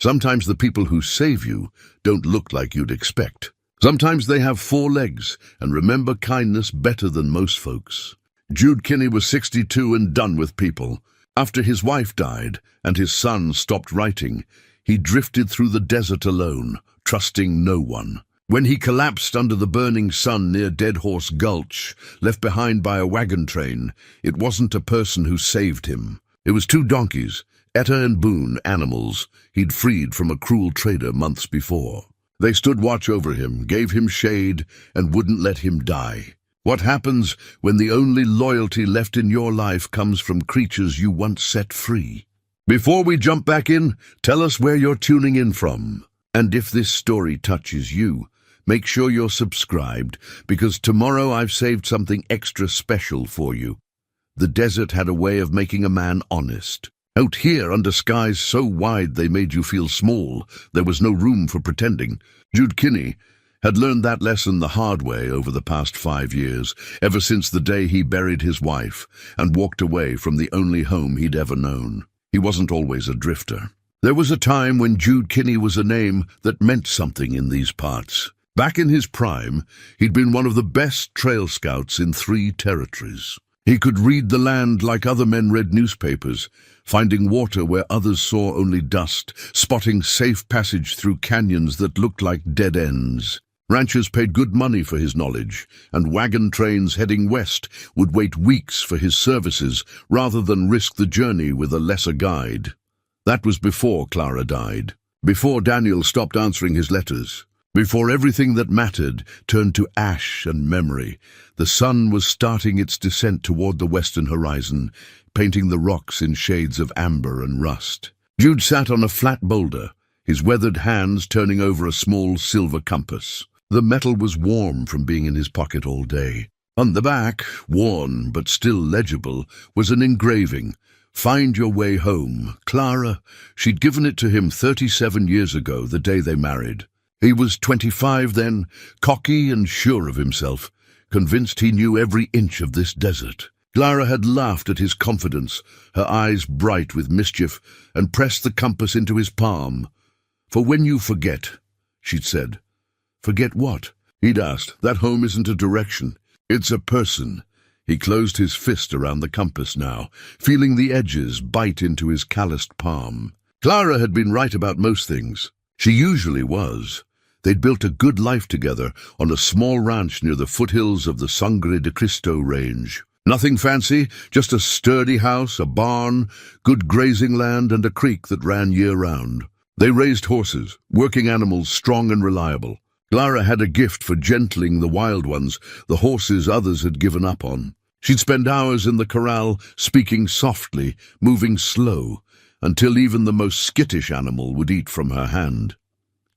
Sometimes the people who save you don't look like you'd expect. Sometimes they have 4 legs and remember kindness better than most folks. Jude Kinney was 62 and done with people. After his wife died and his son stopped writing, he drifted through the desert alone, trusting no one. When he collapsed under the burning sun near Dead Horse Gulch, left behind by a wagon train, it wasn't a person who saved him. It was 2 donkeys, Etta and Boone, animals he'd freed from a cruel trader months before. They stood watch over him, gave him shade, and wouldn't let him die. What happens when the only loyalty left in your life comes from creatures you once set free? Before we jump back in, tell us where you're tuning in from. And if this story touches you, make sure you're subscribed, because tomorrow I've saved something extra special for you. The desert had a way of making a man honest. Out here, under skies so wide they made you feel small, there was no room for pretending. Jude Kinney had learned that lesson the hard way over the past 5 years, ever since the day he buried his wife and walked away from the only home he'd ever known. He wasn't always a drifter. There was a time when Jude Kinney was a name that meant something in these parts. Back in his prime, he'd been one of the best trail scouts in 3 territories. He could read the land like other men read newspapers, finding water where others saw only dust, spotting safe passage through canyons that looked like dead ends. Ranchers paid good money for his knowledge, and wagon trains heading west would wait weeks for his services rather than risk the journey with a lesser guide. That was before Clara died, before Daniel stopped answering his letters, before everything that mattered turned to ash and memory. The sun was starting its descent toward the western horizon, painting the rocks in shades of amber and rust. Jude sat on a flat boulder, his weathered hands turning over a small silver compass. The metal was warm from being in his pocket all day. On the back, worn but still legible, was an engraving. "Find your way home, Clara." She'd given it to him 37 years ago, the day they married. He was 25 then, cocky and sure of himself, convinced he knew every inch of this desert. Clara had laughed at his confidence, her eyes bright with mischief, and pressed the compass into his palm. "For when you forget," she'd said. "Forget what?" he'd asked. "That home isn't a direction, it's a person." He closed his fist around the compass now, feeling the edges bite into his calloused palm. Clara had been right about most things. She usually was. They'd built a good life together on a small ranch near the foothills of the Sangre de Cristo range. Nothing fancy, just a sturdy house, a barn, good grazing land, and a creek that ran year-round. They raised horses, working animals strong and reliable. Clara had a gift for gentling the wild ones, the horses others had given up on. She'd spend hours in the corral, speaking softly, moving slow, until even the most skittish animal would eat from her hand.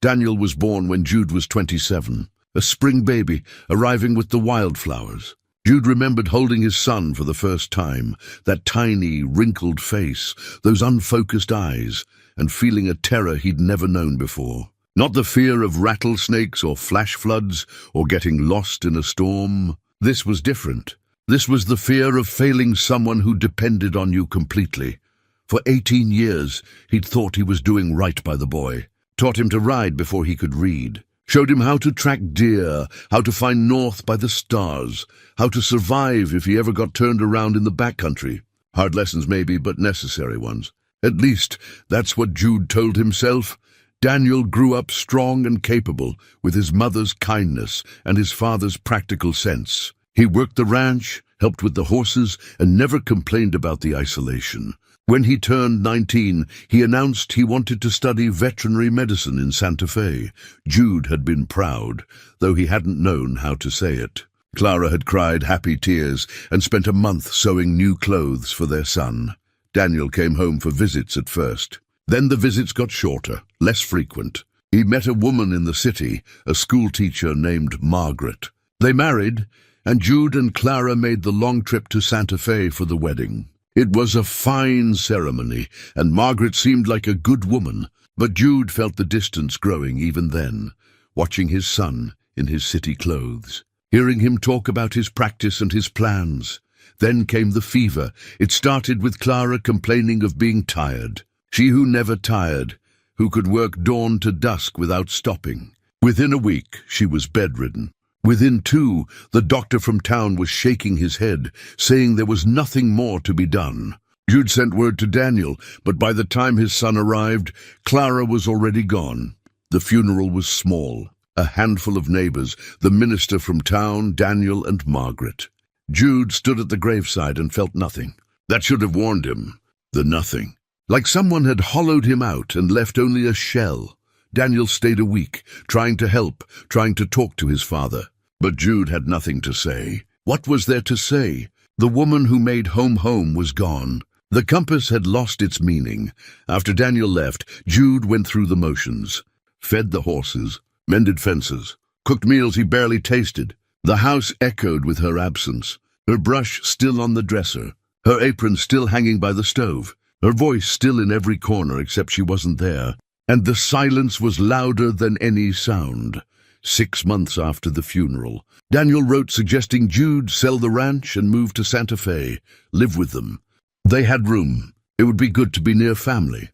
Daniel was born when Jude was 27, a spring baby, arriving with the wildflowers. Jude remembered holding his son for the first time, that tiny, wrinkled face, those unfocused eyes, and feeling a terror he'd never known before. Not the fear of rattlesnakes or flash floods or getting lost in a storm. This was different. This was the fear of failing someone who depended on you completely. For 18 years, he'd thought he was doing right by the boy. Taught him to ride before he could read. Showed him how to track deer, how to find north by the stars, how to survive if he ever got turned around in the backcountry. Hard lessons maybe, but necessary ones. At least, that's what Jude told himself. Daniel grew up strong and capable, with his mother's kindness and his father's practical sense. He worked the ranch, helped with the horses, and never complained about the isolation. When he turned 19, he announced he wanted to study veterinary medicine in Santa Fe. Jude had been proud, though he hadn't known how to say it. Clara had cried happy tears and spent a month sewing new clothes for their son. Daniel came home for visits at first. Then the visits got shorter, less frequent. He met a woman in the city, a schoolteacher named Margaret. They married, and Jude and Clara made the long trip to Santa Fe for the wedding. It was a fine ceremony, and Margaret seemed like a good woman, but Jude felt the distance growing even then, watching his son in his city clothes, hearing him talk about his practice and his plans. Then came the fever. It started with Clara complaining of being tired. She who never tired who could work dawn to dusk without stopping. Within a week, she was bedridden. Within 2, the doctor from town was shaking his head, saying there was nothing more to be done. Jude sent word to Daniel, but by the time his son arrived, Clara was already gone. The funeral was small. A handful of neighbors, the minister from town, Daniel, and Margaret. Jude stood at the graveside and felt nothing. That should have warned him. The nothing. Like someone had hollowed him out and left only a shell. Daniel stayed a week, trying to help, trying to talk to his father. But Jude had nothing to say. What was there to say? The woman who made home was gone. The compass had lost its meaning. After Daniel left, Jude went through the motions. Fed the horses, mended fences, cooked meals he barely tasted. The house echoed with her absence. Her brush still on the dresser, her apron still hanging by the stove, her voice still in every corner except she wasn't there. And the silence was louder than any sound. 6 months after the funeral, Daniel wrote suggesting Jude sell the ranch and move to Santa Fe, live with them. They had room. It would be good to be near family.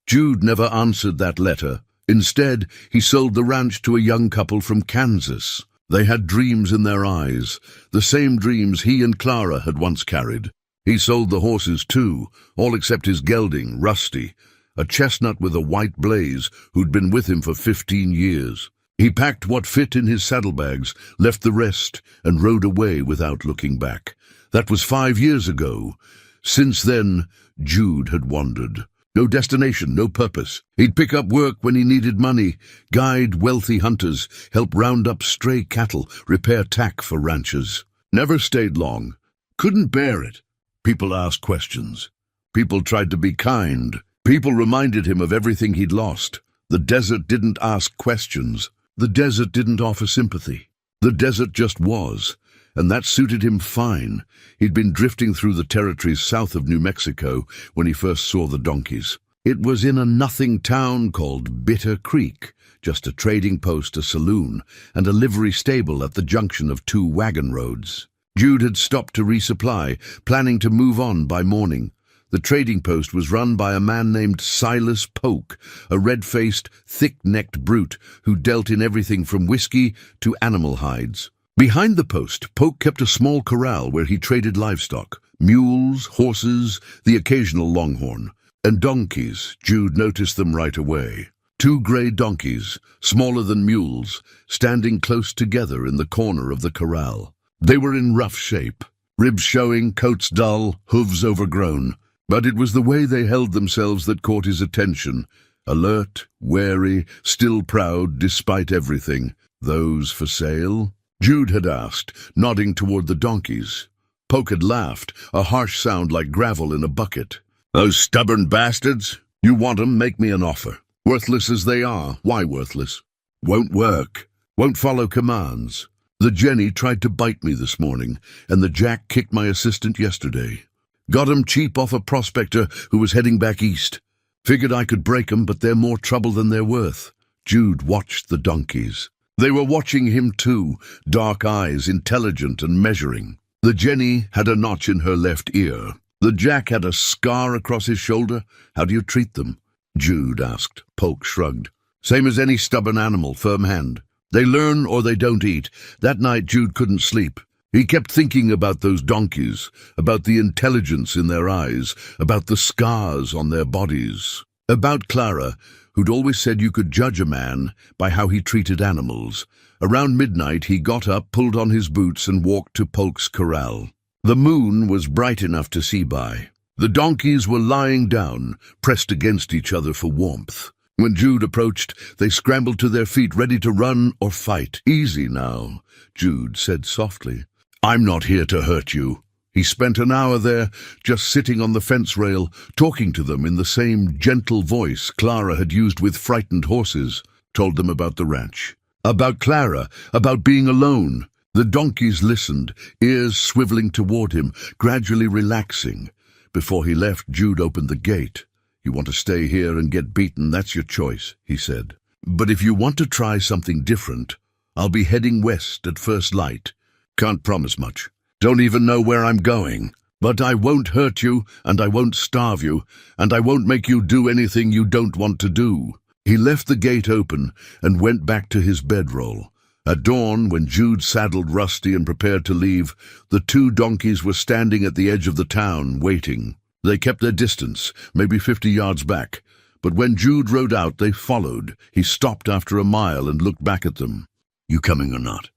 Jude never answered that letter. Instead, he sold the ranch to a young couple from Kansas. They had dreams in their eyes, the same dreams he and Clara had once carried. He sold the horses too, all except his gelding, Rusty, a chestnut with a white blaze who'd been with him for 15 years. He packed what fit in his saddlebags, left the rest, and rode away without looking back. That was 5 years ago. Since then, Jude had wandered. No destination, no purpose. He'd pick up work when he needed money, guide wealthy hunters, help round up stray cattle, repair tack for ranchers. Never stayed long. Couldn't bear it. People asked questions. People tried to be kind. People reminded him of everything he'd lost. The desert didn't ask questions. The desert didn't offer sympathy. The desert just was, and that suited him fine. He'd been drifting through the territories south of New Mexico when he first saw the donkeys. It was in a nothing town called Bitter Creek, just a trading post, a saloon, and a livery stable at the junction of 2 wagon roads. Jude had stopped to resupply, planning to move on by morning. The trading post was run by a man named Silas Polk, a red-faced, thick-necked brute who dealt in everything from whiskey to animal hides. Behind the post, Polk kept a small corral where he traded livestock, mules, horses, the occasional longhorn, and donkeys. Jude noticed them right away. 2 gray donkeys, smaller than mules, standing close together in the corner of the corral. They were in rough shape, ribs showing, coats dull, hooves overgrown. But it was the way they held themselves that caught his attention. Alert, wary, still proud despite everything. Those for sale? Jude had asked, nodding toward the donkeys. Polk had laughed, a harsh sound like gravel in a bucket. Those stubborn bastards? You want 'em, make me an offer. Worthless as they are, why worthless? Won't work. Won't follow commands. The Jenny tried to bite me this morning, and the Jack kicked my assistant yesterday. Got 'em cheap off a prospector who was heading back east. Figured I could break 'em, but they're more trouble than they're worth. Jude watched the donkeys. They were watching him too, dark eyes, intelligent and measuring. The Jenny had a notch in her left ear. The Jack had a scar across his shoulder. How do you treat them? Jude asked. Polk shrugged. Same as any stubborn animal, firm hand. They learn or they don't eat. That night Jude couldn't sleep. He kept thinking about those donkeys, about the intelligence in their eyes, about the scars on their bodies, about Clara, who'd always said you could judge a man by how he treated animals. Around midnight he got up, pulled on his boots, and walked to Polk's corral. The moon was bright enough to see by. The donkeys were lying down, pressed against each other for warmth. When Jude approached, they scrambled to their feet, ready to run or fight. Easy now, Jude said softly. I'm not here to hurt you. He spent an hour there, just sitting on the fence rail, talking to them in the same gentle voice Clara had used with frightened horses, told them about the ranch, about Clara, about being alone. The donkeys listened, ears swiveling toward him, gradually relaxing. Before he left, Jude opened the gate. You want to stay here and get beaten, that's your choice, he said. But if you want to try something different, I'll be heading west at first light. Can't promise much. Don't even know where I'm going. But I won't hurt you, and I won't starve you, and I won't make you do anything you don't want to do. He left the gate open and went back to his bedroll. At dawn, when Jude saddled Rusty and prepared to leave, the two donkeys were standing at the edge of the town, waiting. They kept their distance, maybe 50 yards back, but when Jude rode out, they followed. He stopped after a mile and looked back at them. "You coming or not?"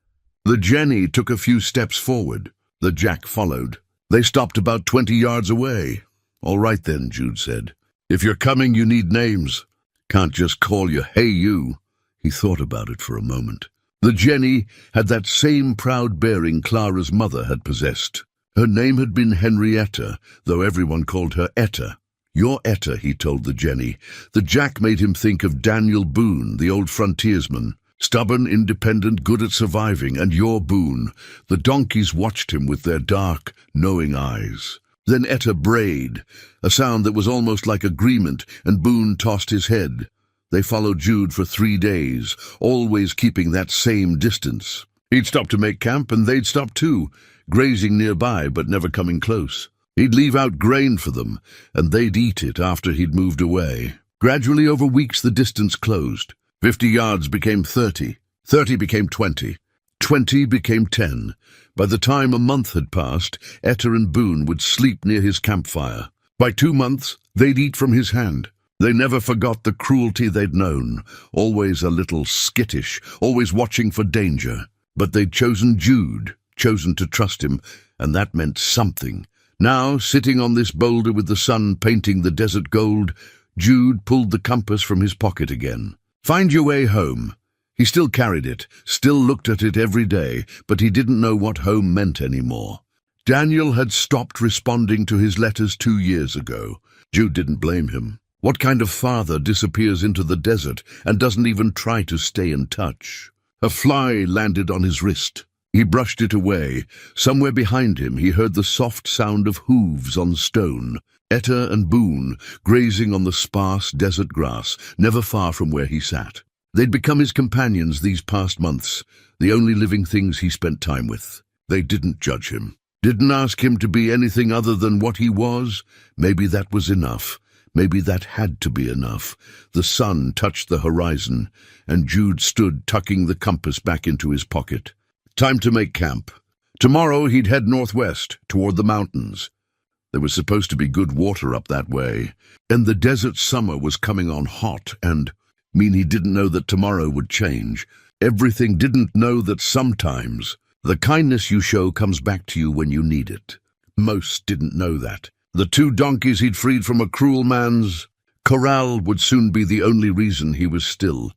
The Jenny took a few steps forward. The Jack followed. They stopped about 20 yards away. "All right then," Jude said. "If you're coming, you need names. Can't just call you, 'Hey, you.'" He thought about it for a moment. The Jenny had that same proud bearing Clara's mother had possessed. Her name had been Henrietta, though everyone called her Etta. "You're Etta," he told the Jenny. The Jack made him think of Daniel Boone, the old frontiersman. Stubborn, independent, good at surviving, and you're Boone. The donkeys watched him with their dark, knowing eyes. Then Etta brayed, a sound that was almost like agreement, and Boone tossed his head. They followed Jude for 3 days, always keeping that same distance. He'd stop to make camp, and they'd stop too, grazing nearby but never coming close. He'd leave out grain for them, and they'd eat it after he'd moved away. Gradually, over weeks, the distance closed. 50 yards became 30, 30 became 20, 20 became 10. By the time a month had passed, Etta and Boone would sleep near his campfire. By 2 months, they'd eat from his hand. They never forgot the cruelty they'd known, always a little skittish, always watching for danger. But they'd chosen Jude, chosen to trust him, and that meant something. Now, sitting on this boulder with the sun painting the desert gold, Jude pulled the compass from his pocket again. "Find your way home." He still carried it, still looked at it every day, but he didn't know what home meant anymore. Daniel had stopped responding to his letters 2 years ago. Jude didn't blame him. What kind of father disappears into the desert and doesn't even try to stay in touch? A fly landed on his wrist. He brushed it away. Somewhere behind him he heard the soft sound of hooves on stone. Etta and Boone, grazing on the sparse desert grass, never far from where he sat. They'd become his companions these past months, the only living things he spent time with. They didn't judge him, didn't ask him to be anything other than what he was. Maybe that was enough. Maybe that had to be enough. The sun touched the horizon, and Jude stood tucking the compass back into his pocket. Time to make camp. Tomorrow he'd head northwest, toward the mountains. There was supposed to be good water up that way, and the desert summer was coming on hot, and he didn't know that tomorrow would change. Everything didn't know that sometimes the kindness you show comes back to you when you need it. Most didn't know that. The 2 donkeys he'd freed from a cruel man's corral would soon be the only reason he was still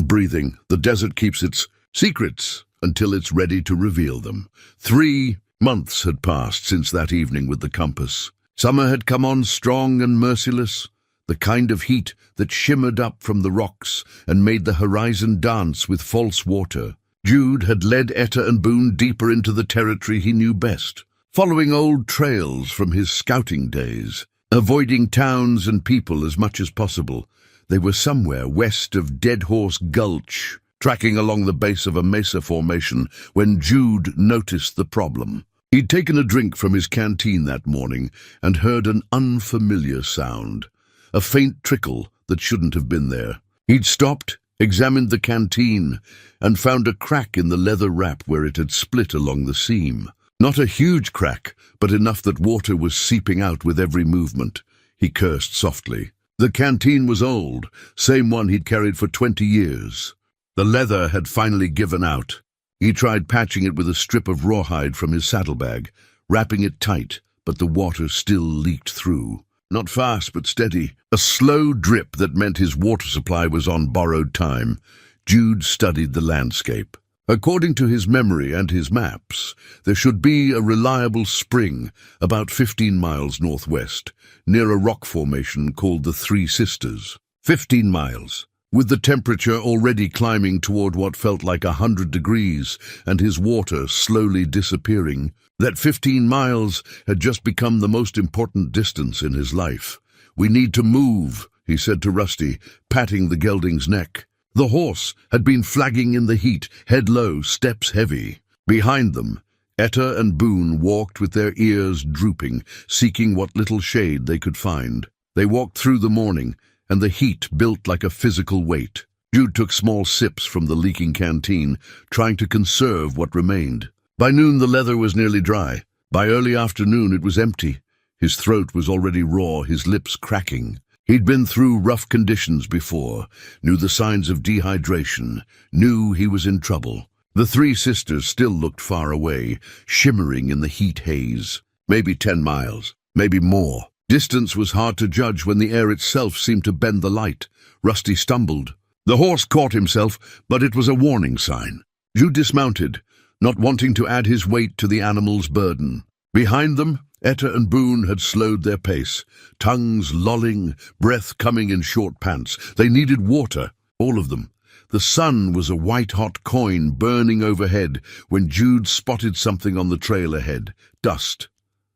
breathing. The desert keeps its secrets until it's ready to reveal them. 3 months had passed since that evening with the compass. Summer had come on strong and merciless, the kind of heat that shimmered up from the rocks and made the horizon dance with false water. Jude had led Etta and Boone deeper into the territory he knew best, following old trails from his scouting days, avoiding towns and people as much as possible. They were somewhere west of Dead Horse Gulch, tracking along the base of a mesa formation, when Jude noticed the problem. He'd taken a drink from his canteen that morning and heard an unfamiliar sound, a faint trickle that shouldn't have been there. He'd stopped, examined the canteen, and found a crack in the leather wrap where it had split along the seam. Not a huge crack, but enough that water was seeping out with every movement. He cursed softly. The canteen was old, same one he'd carried for 20 years. The leather had finally given out. He tried patching it with a strip of rawhide from his saddlebag, wrapping it tight, but the water still leaked through. Not fast, but steady. A slow drip that meant his water supply was on borrowed time. Jude studied the landscape. According to his memory and his maps, there should be a reliable spring about 15 miles northwest, near a rock formation called the Three Sisters. 15 miles. With the temperature already climbing toward what felt like 100 degrees and his water slowly disappearing, that 15 miles had just become the most important distance in his life. "We need to move," he said to Rusty, patting the gelding's neck. The horse had been flagging in the heat, head low, steps heavy. Behind them, Etta and Boone walked with their ears drooping, seeking what little shade they could find. They walked through the morning, and the heat built like a physical weight. Jude took small sips from the leaking canteen, trying to conserve what remained. By noon, the leather was nearly dry. By early afternoon, it was empty. His throat was already raw, his lips cracking. He'd been through rough conditions before, knew the signs of dehydration, knew he was in trouble. The three sisters still looked far away, shimmering in the heat haze. Maybe 10 miles, maybe more. Distance was hard to judge when the air itself seemed to bend the light. Rusty stumbled. The horse caught himself, but it was a warning sign. Jude dismounted, not wanting to add his weight to the animal's burden. Behind them, Etta and Boone had slowed their pace, tongues lolling, breath coming in short pants. They needed water, all of them. The sun was a white-hot coin burning overhead when Jude spotted something on the trail ahead. Dust.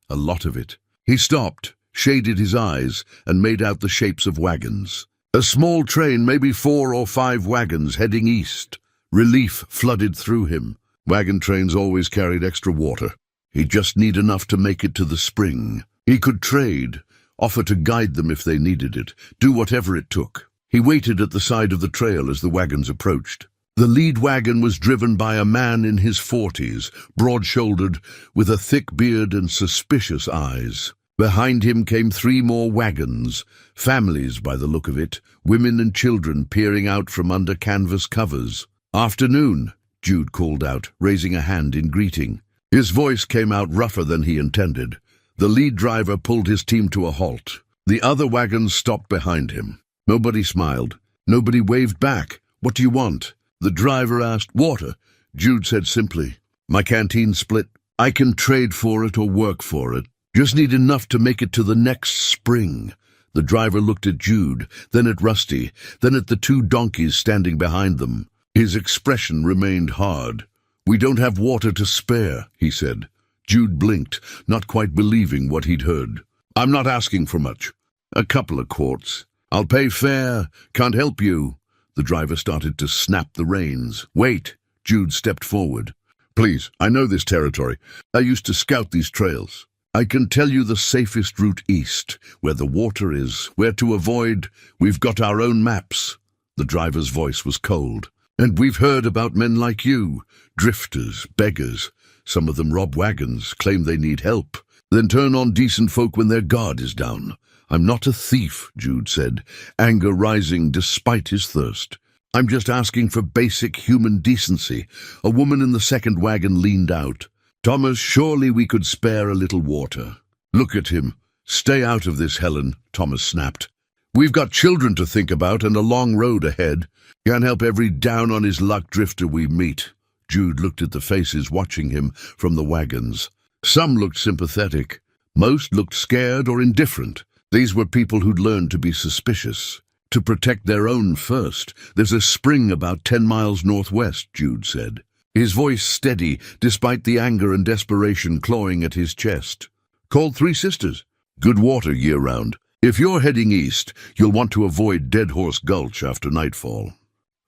A lot of it. He stopped, shaded his eyes, and made out the shapes of wagons. A small train, maybe 4 or 5 wagons, heading east. Relief flooded through him. Wagon trains always carried extra water. He'd just need enough to make it to the spring. He could trade, offer to guide them if they needed it, do whatever it took. He waited at the side of the trail as the wagons approached. The lead wagon was driven by a man in his 40s, broad-shouldered, with a thick beard and suspicious eyes. Behind him came 3 more wagons, families by the look of it, women and children peering out from under canvas covers. "Afternoon," Jude called out, raising a hand in greeting. His voice came out rougher than he intended. The lead driver pulled his team to a halt. The other wagons stopped behind him. Nobody smiled. Nobody waved back. "What do you want?" The driver asked. "Water," Jude said simply. "My canteen split. I can trade for it or work for it. Just need enough to make it to the next spring." The driver looked at Jude, then at Rusty, then at the 2 donkeys standing behind them. His expression remained hard. "We don't have water to spare," he said. Jude blinked, not quite believing what he'd heard. "I'm not asking for much. A couple of quarts. I'll pay fair. Can't help you." The driver started to snap the reins. "Wait." Jude stepped forward. "Please, I know this territory. I used to scout these trails. I can tell you the safest route east, where the water is, where to avoid. We've got our own maps." The driver's voice was cold. "And we've heard about men like you, drifters, beggars. Some of them rob wagons, claim they need help, then turn on decent folk when their guard is down. I'm not a thief," Jude said, anger rising despite his thirst. "I'm just asking for basic human decency." A woman in the second wagon leaned out. "Thomas, surely we could spare a little water." "Look at him. Stay out of this, Helen," Thomas snapped. "We've got children to think about and a long road ahead. Can't help every down-on-his-luck drifter we meet." Jude looked at the faces watching him from the wagons. Some looked sympathetic. Most looked scared or indifferent. These were people who'd learned to be suspicious, to protect their own first. "There's a spring about 10 miles northwest," Jude said, his voice steady despite the anger and desperation clawing at his chest. "Called 3 Sisters. Good water year-round. If you're heading east, you'll want to avoid Dead Horse Gulch after nightfall.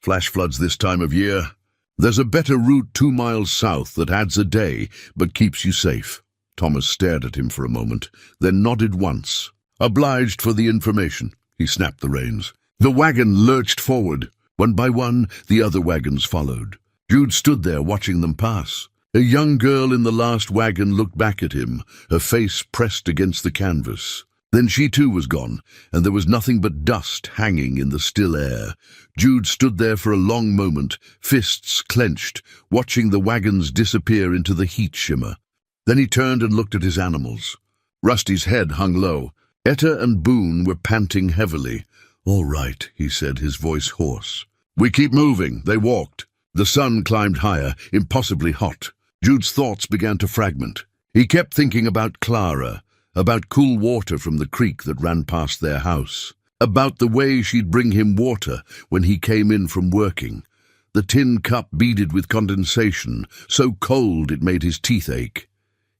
Flash floods this time of year. There's a better route 2 miles south that adds a day but keeps you safe." Thomas stared at him for a moment, then nodded once. "Obliged for the information." He snapped the reins. The wagon lurched forward. One by one, the other wagons followed. Jude stood there watching them pass. A young girl in the last wagon looked back at him, her face pressed against the canvas. Then she too was gone, and there was nothing but dust hanging in the still air. Jude stood there for a long moment, fists clenched, watching the wagons disappear into the heat shimmer. Then he turned and looked at his animals. Rusty's head hung low. Etta and Boone were panting heavily. "All right," he said, his voice hoarse. "We keep moving." They walked. The sun climbed higher, impossibly hot. Jude's thoughts began to fragment. He kept thinking about Clara, about cool water from the creek that ran past their house, about the way she'd bring him water when he came in from working. The tin cup beaded with condensation, so cold it made his teeth ache.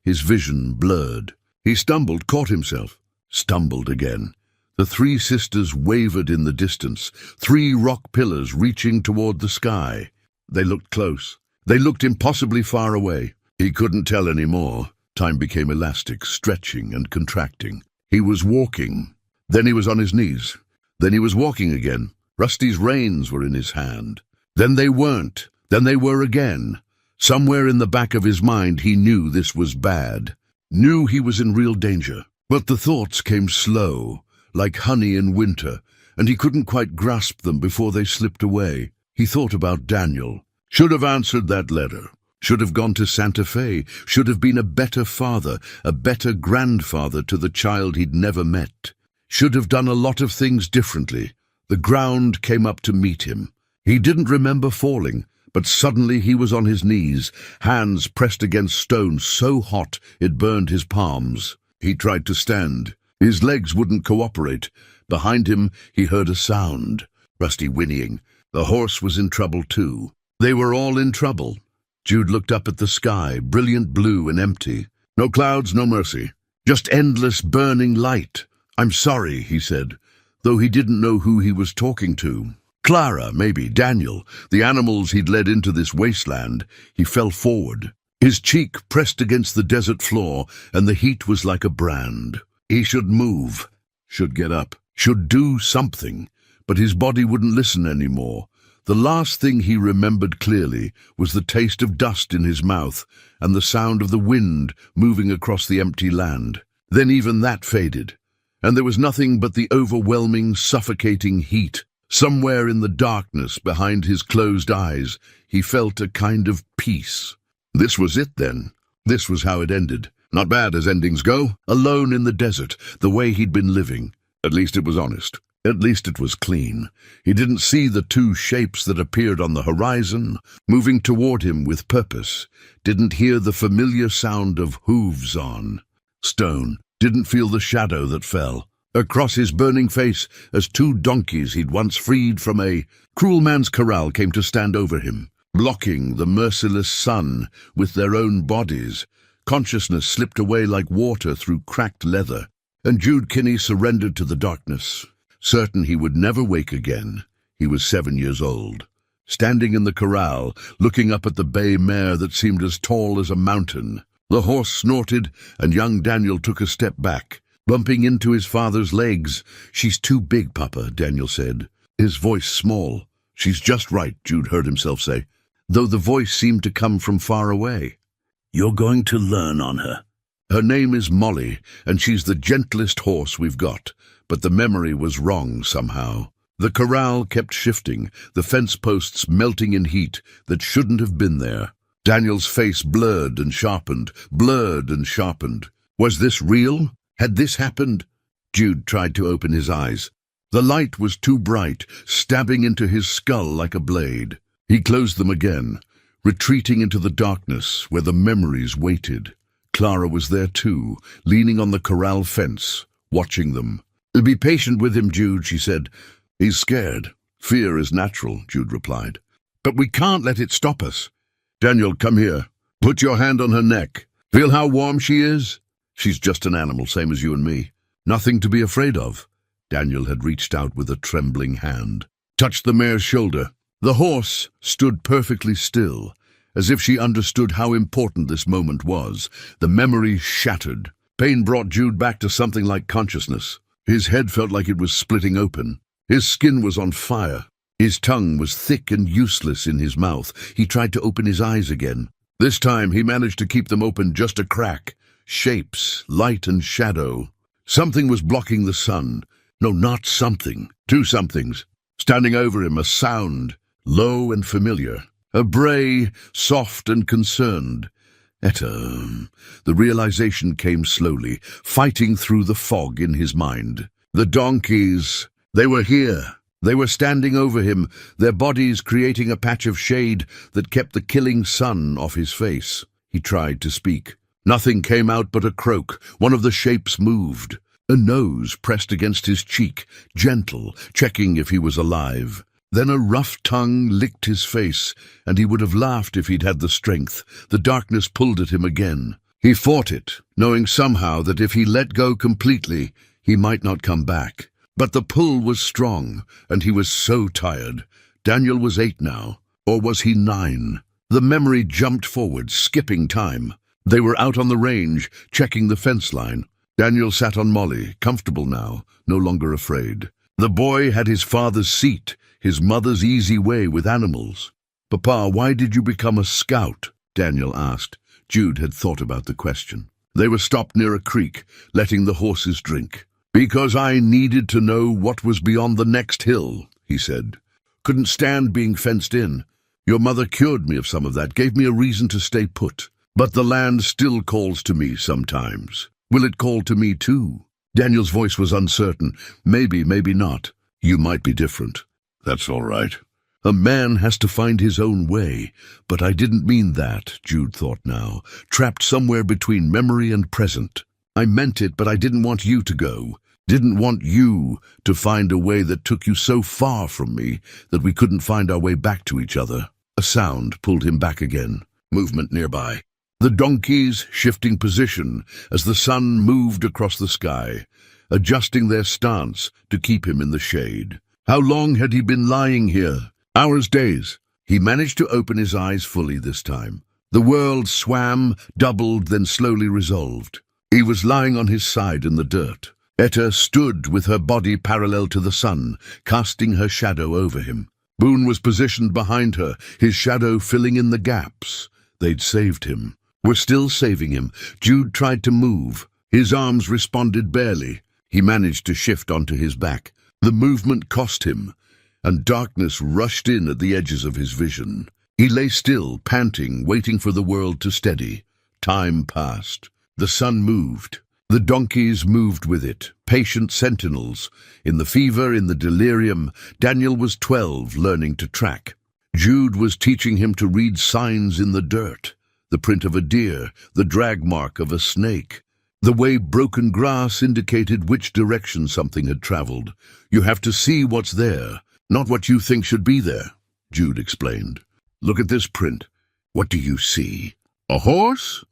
His vision blurred. He stumbled, caught himself, stumbled again. The 3 sisters wavered in the distance, 3 rock pillars reaching toward the sky. They looked close. They looked impossibly far away. He couldn't tell any more. Time became elastic, stretching and contracting. He was walking. Then he was on his knees. Then he was walking again. Rusty's reins were in his hand. Then they weren't. Then they were again. Somewhere in the back of his mind he knew this was bad. Knew he was in real danger. But the thoughts came slow, like honey in winter, and he couldn't quite grasp them before they slipped away. He thought about Daniel. Should have answered that letter. Should have gone to Santa Fe. Should have been a better father, a better grandfather to the child he'd never met. Should have done a lot of things differently. The ground came up to meet him. He didn't remember falling, but suddenly he was on his knees, hands pressed against stone so hot it burned his palms. He tried to stand. His legs wouldn't cooperate. Behind him he heard a sound. Rusty whinnying. The horse was in trouble too. They were all in trouble. Jude looked up at the sky, brilliant blue and empty. No clouds, no mercy. Just endless burning light. "I'm sorry," he said, though he didn't know who he was talking to. Clara, maybe, Daniel, the animals he'd led into this wasteland. He fell forward. His cheek pressed against the desert floor, and the heat was like a brand. He should move, should get up, should do something, but his body wouldn't listen anymore. The last thing he remembered clearly was the taste of dust in his mouth and the sound of the wind moving across the empty land. Then even that faded, and there was nothing but the overwhelming, suffocating heat. Somewhere in the darkness behind his closed eyes, he felt a kind of peace. This was it then. This was how it ended. Not bad as endings go. Alone in the desert, the way he'd been living. At least it was honest. At least it was clean. He didn't see the two shapes that appeared on the horizon, moving toward him with purpose. Didn't hear the familiar sound of hooves on stone. Didn't feel the shadow that fell across his burning face as two donkeys he'd once freed from a cruel man's corral came to stand over him, blocking the merciless sun with their own bodies. Consciousness slipped away like water through cracked leather, and Jude Kinney surrendered to the darkness. Certain he would never wake again. He was 7 years old, standing in the corral, looking up at the bay mare that seemed as tall as a mountain. The horse snorted, and young Daniel took a step back, bumping into his father's legs. "She's too big, Papa," Daniel said, his voice small. "She's just right," Jude heard himself say, though the voice seemed to come from far away. "You're going to learn on her. Her name is Molly, and she's the gentlest horse we've got." But the memory was wrong somehow. The corral kept shifting, the fence posts melting in heat that shouldn't have been there. Daniel's face blurred and sharpened, blurred and sharpened. Was this real? Had this happened? Jude tried to open his eyes. The light was too bright, stabbing into his skull like a blade. He closed them again, retreating into the darkness where the memories waited. Clara was there too, leaning on the corral fence, watching them. "Be patient with him, Jude," she said. "He's scared." "Fear is natural," Jude replied. "But we can't let it stop us." "Daniel, come here. Put your hand on her neck. Feel how warm she is? She's just an animal, same as you and me. Nothing to be afraid of." Daniel had reached out with a trembling hand, touched the mare's shoulder. The horse stood perfectly still, as if she understood how important this moment was. The memory shattered. Pain brought Jude back to something like consciousness. His head felt like it was splitting open. His skin was on fire. His tongue was thick and useless in his mouth. He tried to open his eyes again. This time he managed to keep them open just a crack. Shapes, light and shadow. Something was blocking the sun. No, not something. Two somethings. Standing over him, a sound, low and familiar. A bray, soft and concerned. Etta. The realization came slowly, fighting through the fog in his mind. The donkeys, they were here. They were standing over him, their bodies creating a patch of shade that kept the killing sun off his face. He tried to speak. Nothing came out but a croak. One of the shapes moved. A nose pressed against his cheek, gentle, checking if he was alive. Then a rough tongue licked his face, and he would have laughed if he'd had the strength. The darkness pulled at him again. He fought it, knowing somehow that if he let go completely, he might not come back. But the pull was strong, and he was so tired. Daniel was 8 now, or was he 9? The memory jumped forward, skipping time. They were out on the range, checking the fence line. Daniel sat on Molly, comfortable now, no longer afraid. The boy had his father's seat, his mother's easy way with animals. "Papa, why did you become a scout?" Daniel asked. Jude had thought about the question. They were stopped near a creek, letting the horses drink. "Because I needed to know what was beyond the next hill," he said. "Couldn't stand being fenced in. Your mother cured me of some of that, gave me a reason to stay put. But the land still calls to me sometimes. Will it call to me too?" Daniel's voice was uncertain. "Maybe, maybe not. You might be different." "That's all right. A man has to find his own way. But I didn't mean that," Jude thought now, trapped somewhere between memory and present. "I meant it, but I didn't want you to go. Didn't want you to find a way that took you so far from me that we couldn't find our way back to each other." A sound pulled him back again. Movement nearby. The donkeys shifting position as the sun moved across the sky, adjusting their stance to keep him in the shade. How long had he been lying here? Hours, days. He managed to open his eyes fully this time. The world swam, doubled, then slowly resolved. He was lying on his side in the dirt. Etta stood with her body parallel to the sun, casting her shadow over him. Boone was positioned behind her, his shadow filling in the gaps. They'd saved him. Were still saving him. Jude tried to move. His arms responded barely. He managed to shift onto his back. The movement cost him, and darkness rushed in at the edges of his vision. He lay still, panting, waiting for the world to steady. Time passed. The sun moved. The donkeys moved with it, patient sentinels. In the fever, in the delirium, Daniel was 12, learning to track. Jude was teaching him to read signs in the dirt, the print of a deer, the drag mark of a snake. The way broken grass indicated which direction something had traveled. "You have to see what's there, not what you think should be there," Jude explained. "Look at this print. What do you see? A horse?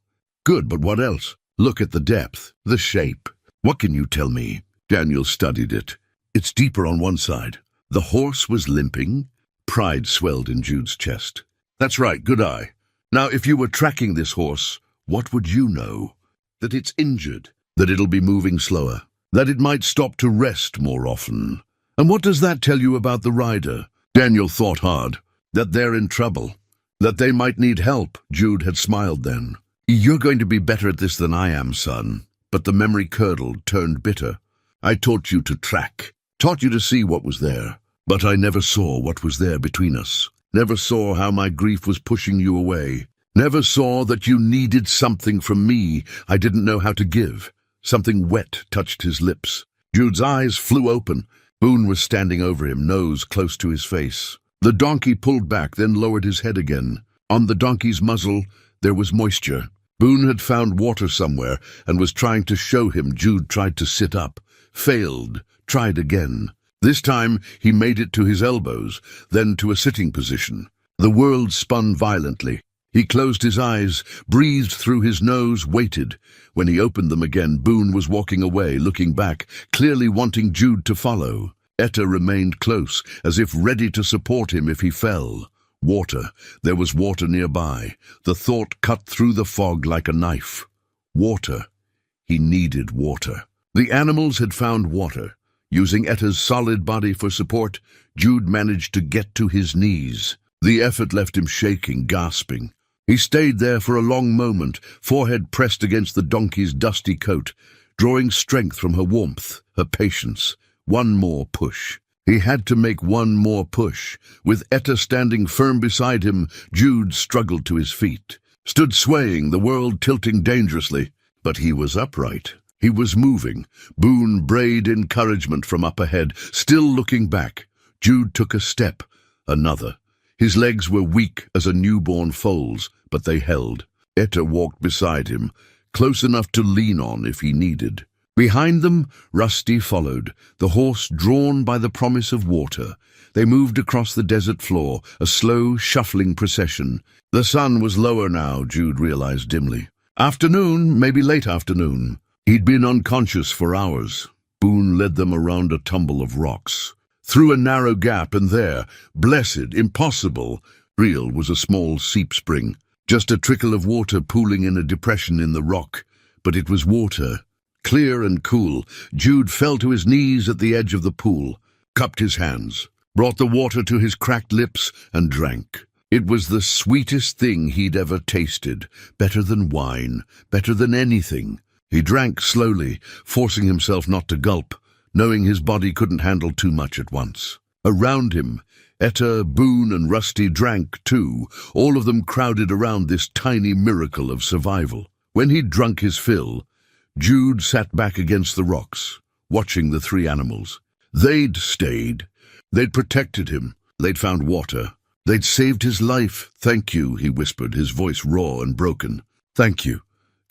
Good, but what else? Look at the depth, the shape. What can you tell me?" Daniel studied it. "It's deeper on one side." The horse was limping. Pride swelled in Jude's chest. "That's right, good eye. Now, if you were tracking this horse, what would you know? That it's injured, that it'll be moving slower, that it might stop to rest more often. And what does that tell you about the rider?" Daniel thought hard. "That they're in trouble, that they might need help." Jude had smiled then. "You're going to be better at this than I am, son." But the memory curdled, turned bitter. "I taught you to track, taught you to see what was there. But I never saw what was there between us. Never saw how my grief was pushing you away. Never saw that you needed something from me I didn't know how to give." Something wet touched his lips. Jude's eyes flew open. Boone was standing over him, nose close to his face. The donkey pulled back, then lowered his head again. On the donkey's muzzle, there was moisture. Boone had found water somewhere and was trying to show him. Jude tried to sit up, failed, tried again. This time he made it to his elbows, then to a sitting position. The world spun violently. He closed his eyes, breathed through his nose, waited. When he opened them again, Boone was walking away, looking back, clearly wanting Jude to follow. Etta remained close, as if ready to support him if he fell. Water. There was water nearby. The thought cut through the fog like a knife. Water. He needed water. The animals had found water. Using Etta's solid body for support, Jude managed to get to his knees. The effort left him shaking, gasping. He stayed there for a long moment, forehead pressed against the donkey's dusty coat, drawing strength from her warmth, her patience. One more push. He had to make one more push. With Etta standing firm beside him, Jude struggled to his feet. Stood swaying, the world tilting dangerously. But he was upright. He was moving. Boone brayed encouragement from up ahead, still looking back. Jude took a step, another. His legs were weak as a newborn foal's, but they held. Etta walked beside him, close enough to lean on if he needed. Behind them, Rusty followed, the horse drawn by the promise of water. They moved across the desert floor, a slow, shuffling procession. The sun was lower now, Jude realized dimly. Afternoon, maybe late afternoon. He'd been unconscious for hours. Boone led them around a tumble of rocks. Through a narrow gap, and there, blessed, impossible, real, was a small seep spring. Just a trickle of water pooling in a depression in the rock. But it was water. Clear and cool, Jude fell to his knees at the edge of the pool. cupped his hands, brought the water to his cracked lips, and drank. It was the sweetest thing he'd ever tasted, better than wine, better than anything. He drank slowly, forcing himself not to gulp, knowing his body couldn't handle too much at once. Around him, Etta, Boone, and Rusty drank too, all of them crowded around this tiny miracle of survival. When he'd drunk his fill, Jude sat back against the rocks, watching the three animals. They'd stayed. They'd protected him. They'd found water. They'd saved his life. "Thank you," he whispered, his voice raw and broken. "Thank you."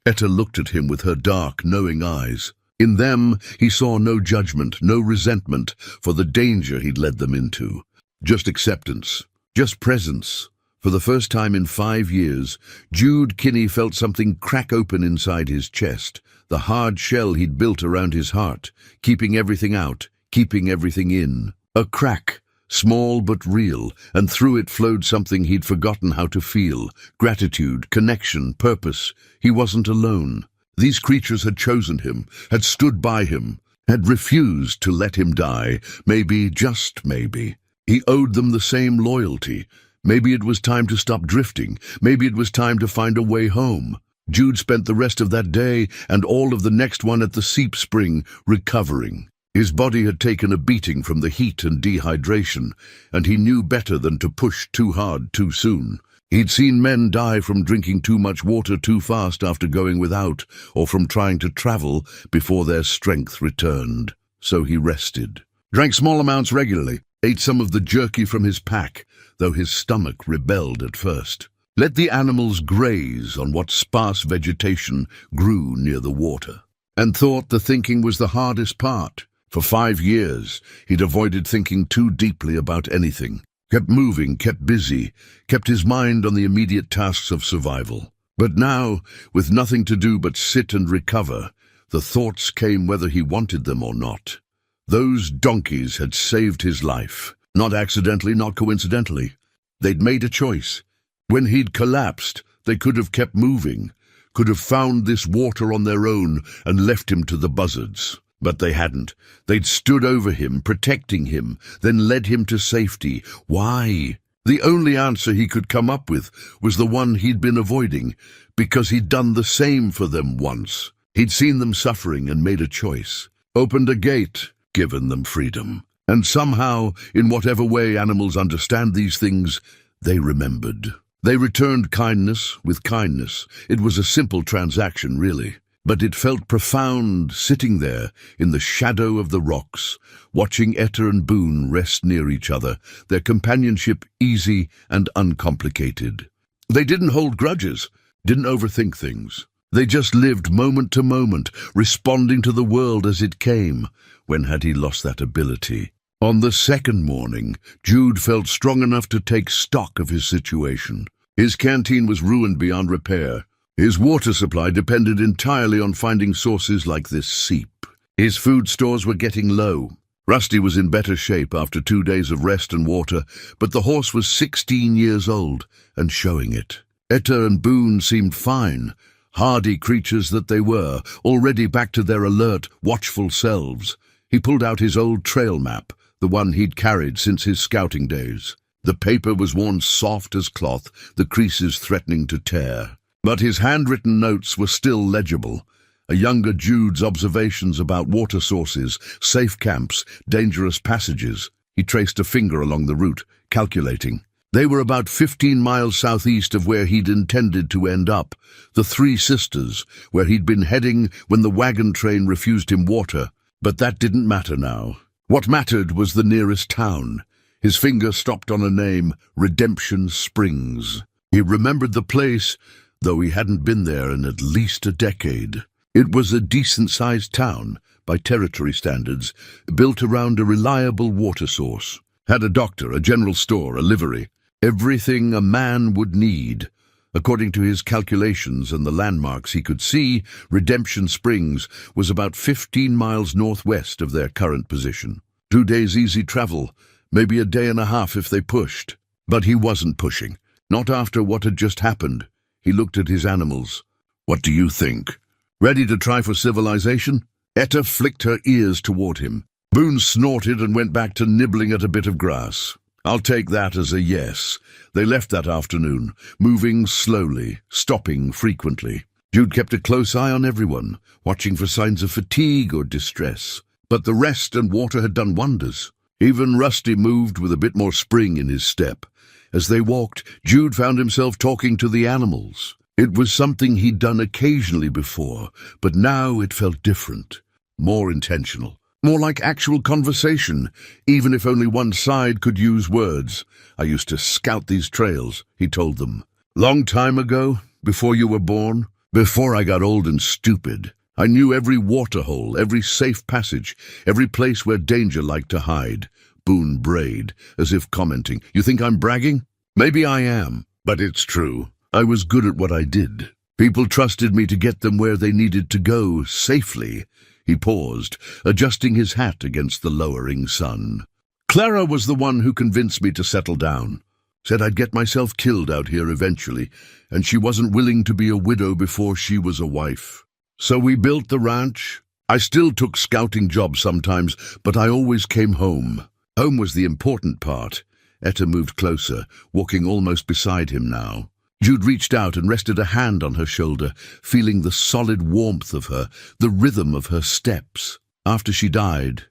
Etta looked at him with her dark, knowing eyes. In them, he saw no judgment, no resentment for the danger he'd led them into. Just acceptance, just presence. For the first time in 5 years, Jude Kinney felt something crack open inside his chest, the hard shell he'd built around his heart, keeping everything out, keeping everything in. A crack, small but real, and through it flowed something he'd forgotten how to feel: gratitude, connection, purpose. He wasn't alone. These creatures had chosen him, had stood by him, had refused to let him die. Maybe, just maybe, he owed them the same loyalty. Maybe it was time to stop drifting. Maybe it was time to find a way home. Jude spent the rest of that day and all of the next one at the Seep Spring, recovering. His body had taken a beating from the heat and dehydration, and he knew better than to push too hard too soon. He'd seen men die from drinking too much water too fast after going without, or from trying to travel before their strength returned. So he rested. Drank small amounts regularly, ate some of the jerky from his pack, though his stomach rebelled at first. Let the animals graze on what sparse vegetation grew near the water. And thought the thinking was the hardest part. For 5 years, he'd avoided thinking too deeply about anything. Kept moving, kept busy, kept his mind on the immediate tasks of survival. But now, with nothing to do but sit and recover, the thoughts came whether he wanted them or not. Those donkeys had saved his life. Not accidentally, not coincidentally. They'd made a choice. When he'd collapsed, they could have kept moving, could have found this water on their own and left him to the buzzards. But they hadn't. They'd stood over him, protecting him, then led him to safety. Why? The only answer he could come up with was the one he'd been avoiding, because he'd done the same for them once. He'd seen them suffering and made a choice, opened a gate, given them freedom. And somehow, in whatever way animals understand these things, they remembered. They returned kindness with kindness. It was a simple transaction, really. But it felt profound, sitting there in the shadow of the rocks, watching Etta and Boone rest near each other, their companionship easy and uncomplicated. They didn't hold grudges, didn't overthink things. They just lived moment to moment, responding to the world as it came. When had he lost that ability? On the second morning, Jude felt strong enough to take stock of his situation. His canteen was ruined beyond repair. His water supply depended entirely on finding sources like this seep. His food stores were getting low. Rusty was in better shape after 2 days of rest and water, but the horse was 16 years old and showing it. Etta and Boone seemed fine, hardy creatures that they were, already back to their alert, watchful selves. He pulled out his old trail map, the one he'd carried since his scouting days. The paper was worn soft as cloth, the creases threatening to tear. But his handwritten notes were still legible. A younger Jude's observations about water sources, safe camps, dangerous passages. He traced a finger along the route, calculating. They were about 15 miles southeast of where he'd intended to end up, the Three Sisters, where he'd been heading when the wagon train refused him water. But that didn't matter now. What mattered was the nearest town. His finger stopped on a name, Redemption Springs. He remembered the place, though he hadn't been there in at least a decade. It was a decent-sized town, by territory standards, built around a reliable water source. Had a doctor, a general store, a livery. Everything a man would need. According to his calculations and the landmarks he could see, Redemption Springs was about 15 miles northwest of their current position. 2 days easy travel, maybe a day and a half if they pushed. But he wasn't pushing. Not after what had just happened. He looked at his animals. "What do you think? Ready to try for civilization?" Etta flicked her ears toward him. Boone snorted and went back to nibbling at a bit of grass. I'll take that as a yes. They left that afternoon, moving slowly, stopping frequently. Jude kept a close eye on everyone, watching for signs of fatigue or distress. But the rest and water had done wonders. Even Rusty moved with a bit more spring in his step. As they walked, Jude found himself talking to the animals. It was something he'd done occasionally before, but now it felt different, more intentional. More like actual conversation, even if only one side could use words. I used to scout these trails, he told them. Long time ago, before you were born, before I got old and stupid, I knew every waterhole, every safe passage, every place where danger liked to hide. Boone brayed, as if commenting, "You think I'm bragging? Maybe I am, but it's true. I was good at what I did. People trusted me to get them where they needed to go, safely." He paused, adjusting his hat against the lowering sun. Clara was the one who convinced me to settle down. Said I'd get myself killed out here eventually, and she wasn't willing to be a widow before she was a wife. So we built the ranch. I still took scouting jobs sometimes, but I always came home. Home was the important part. Etta moved closer, walking almost beside him now. Jude reached out and rested a hand on her shoulder, feeling the solid warmth of her, the rhythm of her steps. After she died,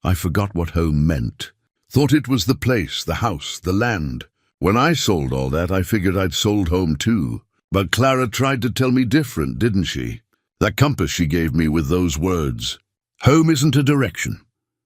I forgot what home meant. Thought it was the place, the house, the land. When I sold all that, I figured I'd sold home too. But Clara tried to tell me different, didn't she? That compass she gave me with those words. Home isn't a direction.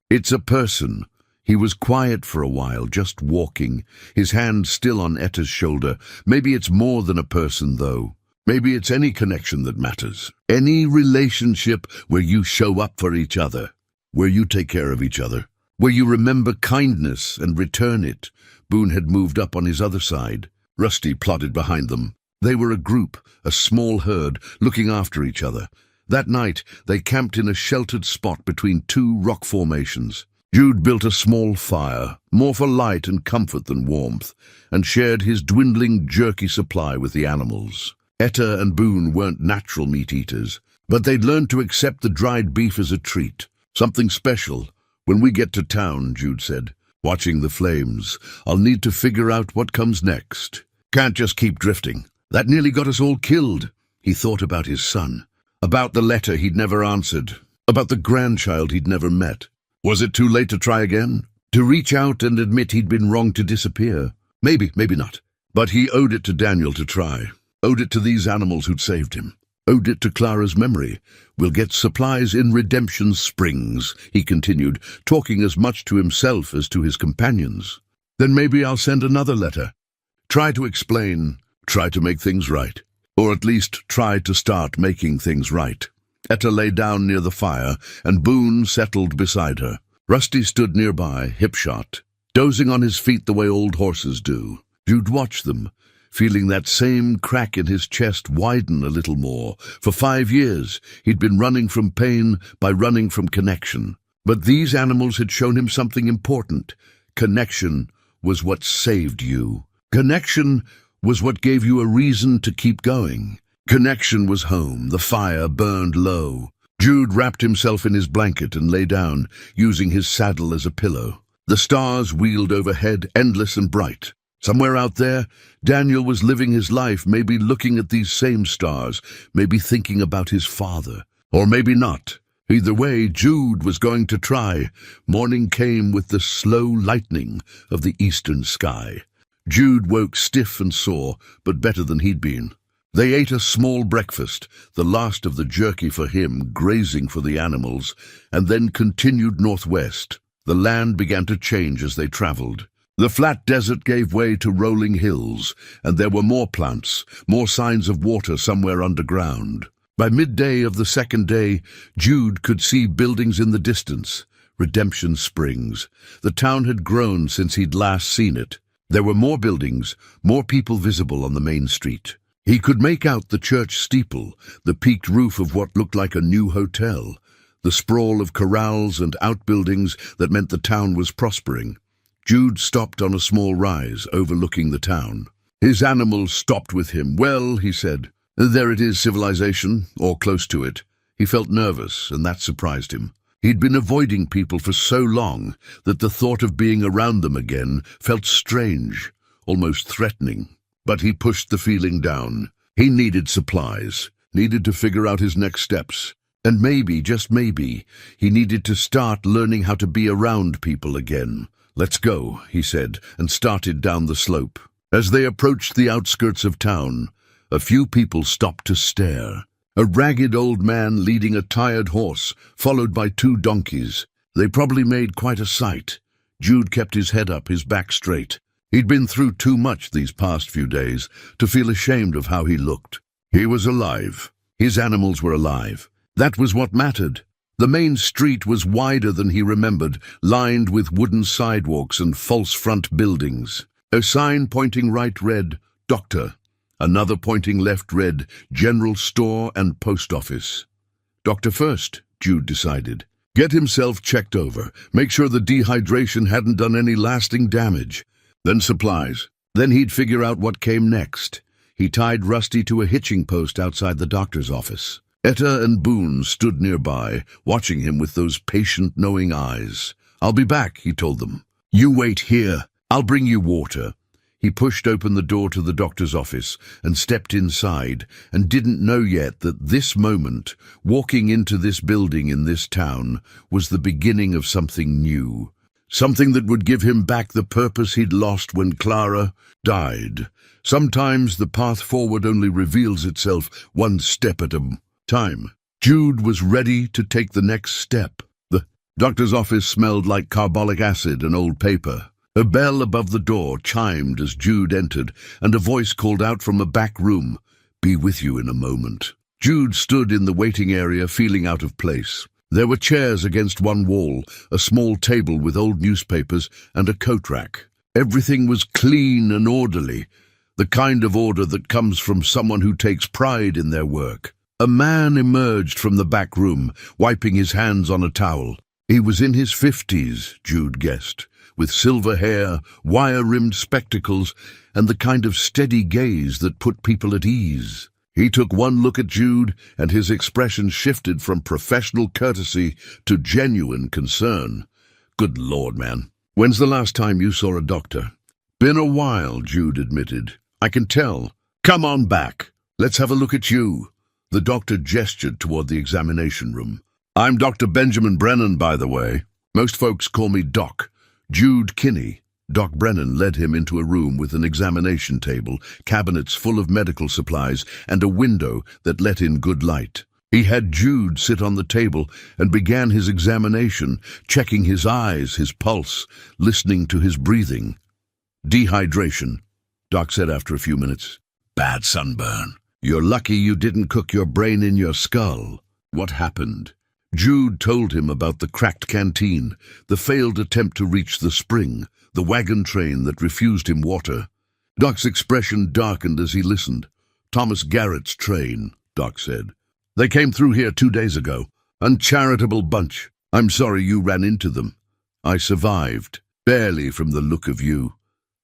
It's a person. He was quiet for a while, just walking, his hand still on Etta's shoulder. Maybe it's more than a person, though. Maybe it's any connection that matters. Any relationship where you show up for each other, where you take care of each other, where you remember kindness and return it. Boone had moved up on his other side. Rusty plodded behind them. They were a group, a small herd, looking after each other. That night, they camped in a sheltered spot between two rock formations. Jude built a small fire, more for light and comfort than warmth, and shared his dwindling jerky supply with the animals. Etta and Boone weren't natural meat eaters, but they'd learned to accept the dried beef as a treat, something special. When we get to town, Jude said, watching the flames, I'll need to figure out what comes next. Can't just keep drifting. That nearly got us all killed. He thought about his son, about the letter he'd never answered, about the grandchild he'd never met. Was it too late to try again? To reach out and admit he'd been wrong to disappear? Maybe, maybe not. But he owed it to Daniel to try. Owed it to these animals who'd saved him. Owed it to Clara's memory. We'll get supplies in Redemption Springs, he continued, talking as much to himself as to his companions. Then maybe I'll send another letter. Try to explain, try to make things right. Or at least try to start making things right. Etta lay down near the fire, and Boone settled beside her. Rusty stood nearby, hip-shot, dozing on his feet the way old horses do. Jude watched them, feeling that same crack in his chest widen a little more. For 5 years, he'd been running from pain by running from connection. But these animals had shown him something important. Connection was what saved you. Connection was what gave you a reason to keep going. Connection was home. The fire burned low. Jude wrapped himself in his blanket and lay down, using his saddle as a pillow. The stars wheeled overhead, endless and bright. Somewhere out there, Daniel was living his life, maybe looking at these same stars, maybe thinking about his father. Or maybe not. Either way, Jude was going to try. Morning came with the slow lightening of the eastern sky. Jude woke stiff and sore, but better than he'd been. They ate a small breakfast, the last of the jerky for him, grazing for the animals, and then continued northwest. The land began to change as they traveled. The flat desert gave way to rolling hills, and there were more plants, more signs of water somewhere underground. By midday of the second day, Jude could see buildings in the distance. Redemption Springs. The town had grown since he'd last seen it. There were more buildings, more people visible on the main street. He could make out the church steeple, the peaked roof of what looked like a new hotel, the sprawl of corrals and outbuildings that meant the town was prospering. Jude stopped on a small rise overlooking the town. His animals stopped with him. Well, he said, there it is, civilization, or close to it. He felt nervous, and that surprised him. He'd been avoiding people for so long that the thought of being around them again felt strange, almost threatening. But he pushed the feeling down. He needed supplies, needed to figure out his next steps. And maybe, just maybe, he needed to start learning how to be around people again. "Let's go," he said, and started down the slope. As they approached the outskirts of town, a few people stopped to stare. A ragged old man leading a tired horse, followed by 2 donkeys. They probably made quite a sight. Jude kept his head up, his back straight. He'd been through too much these past few days to feel ashamed of how he looked. He was alive. His animals were alive. That was what mattered. The main street was wider than he remembered, lined with wooden sidewalks and false front buildings. A sign pointing right read, "Doctor." Another pointing left read, "General Store and Post Office." Doctor first, Jude decided. Get himself checked over. Make sure the dehydration hadn't done any lasting damage. Then supplies. Then he'd figure out what came next. He tied Rusty to a hitching post outside the doctor's office. Etta and Boone stood nearby, watching him with those patient, knowing eyes. "I'll be back," he told them. "You wait here. I'll bring you water." He pushed open the door to the doctor's office and stepped inside, and didn't know yet that this moment, walking into this building in this town, was the beginning of something new. Something that would give him back the purpose he'd lost when Clara died. Sometimes the path forward only reveals itself one step at a time. Jude was ready to take the next step. The doctor's office smelled like carbolic acid and old paper. A bell above the door chimed as Jude entered, and a voice called out from a back room, "Be with you in a moment." Jude stood in the waiting area, feeling out of place. There were chairs against one wall, a small table with old newspapers, and a coat rack. Everything was clean and orderly, the kind of order that comes from someone who takes pride in their work. A man emerged from the back room, wiping his hands on a towel. He was in his 50s, Jude guessed, with silver hair, wire-rimmed spectacles, and the kind of steady gaze that put people at ease. He took one look at Jude, and his expression shifted from professional courtesy to genuine concern. "Good Lord, man. When's the last time you saw a doctor?" "Been a while," Jude admitted. "I can tell. Come on back. Let's have a look at you." The doctor gestured toward the examination room. "I'm Dr. Benjamin Brennan, by the way. Most folks call me Doc. Jude Kinney." Doc Brennan led him into a room with an examination table, cabinets full of medical supplies, and a window that let in good light. He had Jude sit on the table and began his examination, checking his eyes, his pulse, listening to his breathing. "Dehydration," Doc said after a few minutes. "Bad sunburn. You're lucky you didn't cook your brain in your skull." "What happened?" Jude told him about the cracked canteen, the failed attempt to reach the spring, the wagon train that refused him water. Doc's expression darkened as he listened. "Thomas Garrett's train," Doc said. "They came through here 2 days ago. Uncharitable bunch. I'm sorry you ran into them." "I survived. Barely, from the look of you."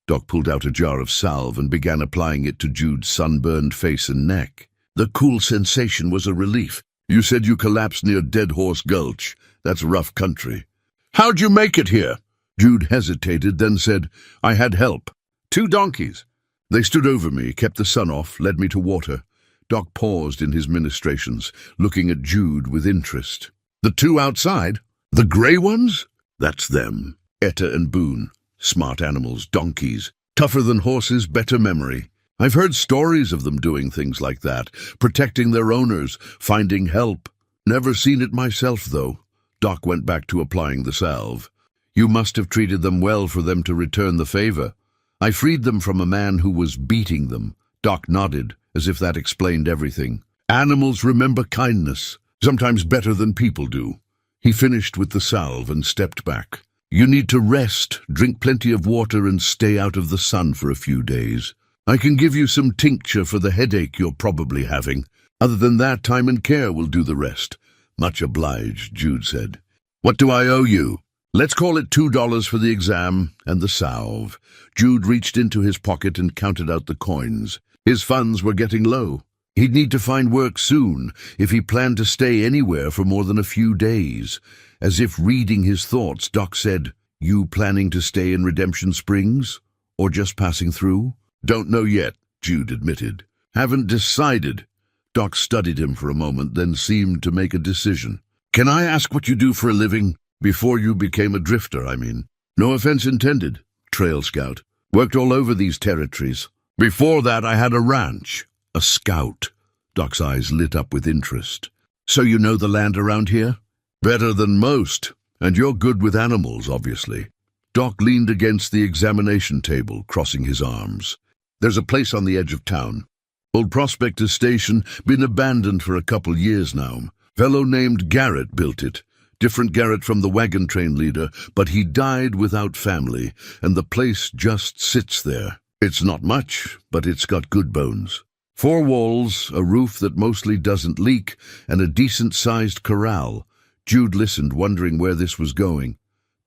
Doc pulled out a jar of salve and began applying it to Jude's sunburned face and neck. The cool sensation was a relief. "You said you collapsed near Dead Horse Gulch. That's rough country." "How'd you make it here?" Jude hesitated, then said, "I had help. 2 donkeys. They stood over me, kept the sun off, led me to water." Doc paused in his ministrations, looking at Jude with interest. "The 2 outside? The grey ones?" "That's them. Etta and Boone. Smart animals, donkeys. Tougher than horses, better memory. I've heard stories of them doing things like that, protecting their owners, finding help. Never seen it myself, though." Doc went back to applying the salve. "You must have treated them well for them to return the favor." "I freed them from a man who was beating them." Doc nodded, as if that explained everything. "Animals remember kindness, sometimes better than people do." He finished with the salve and stepped back. "You need to rest, drink plenty of water, and stay out of the sun for a few days. I can give you some tincture for the headache you're probably having. Other than that, time and care will do the rest." "Much obliged," Jude said. "What do I owe you?" "Let's call it $2 for the exam and the salve." Jude reached into his pocket and counted out the coins. His funds were getting low. He'd need to find work soon if he planned to stay anywhere for more than a few days. As if reading his thoughts, Doc said, "You planning to stay in Redemption Springs? Or just passing through?" "Don't know yet," Jude admitted. "Haven't decided." Doc studied him for a moment, then seemed to make a decision. "Can I ask what you do for a living? Before you became a drifter, I mean." "No offense intended." Trail Scout. "Worked all over these territories. Before that, I had a ranch." "A scout." Doc's eyes lit up with interest. "So you know the land around here?" "Better than most. And you're good with animals, obviously." Doc leaned against the examination table, crossing his arms. "There's a place on the edge of town. Old Prospector Station, been abandoned for a couple years now. Fellow named Garrett built it. Different Garrett from the wagon train leader, but he died without family, and the place just sits there. It's not much, but it's got good bones. 4 walls, a roof that mostly doesn't leak, and a decent-sized corral." Jude listened, wondering where this was going.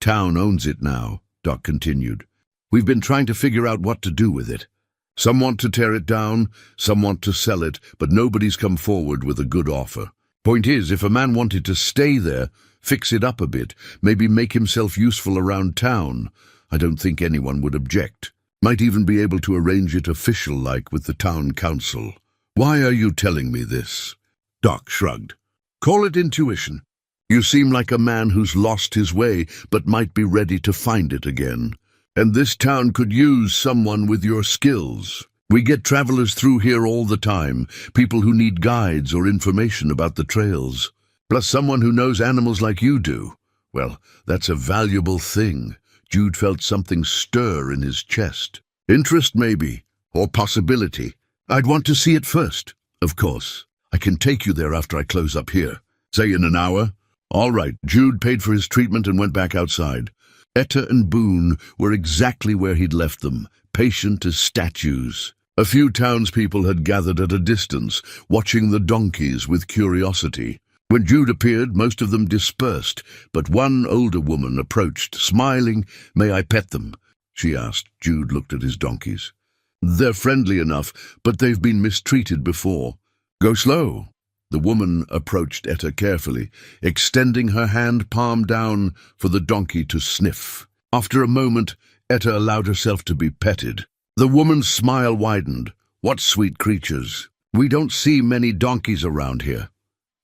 "Town owns it now," Doc continued. "We've been trying to figure out what to do with it. Some want to tear it down, some want to sell it, but nobody's come forward with a good offer. Point is, if a man wanted to stay there, fix it up a bit, maybe make himself useful around town, I don't think anyone would object. Might even be able to arrange it official-like with the town council." "Why are you telling me this?" Doc shrugged. "Call it intuition. You seem like a man who's lost his way, but might be ready to find it again. And this town could use someone with your skills. We get travelers through here all the time, people who need guides or information about the trails. Plus someone who knows animals like you do. Well, that's a valuable thing." Jude felt something stir in his chest. "Interest, maybe, or possibility. I'd want to see it first, of course. I can take you there after I close up here. Say in an hour?" "All right." Jude paid for his treatment and went back outside. Etta and Boone were exactly where he'd left them, patient as statues. A few townspeople had gathered at a distance, watching the donkeys with curiosity. When Jude appeared, most of them dispersed, but one older woman approached, smiling. "May I pet them?" she asked. Jude looked at his donkeys. "They're friendly enough, but they've been mistreated before." "Go slow." The woman approached Etta carefully, extending her hand palm down for the donkey to sniff. After a moment, Etta allowed herself to be petted. The woman's smile widened. "What sweet creatures. We don't see many donkeys around here."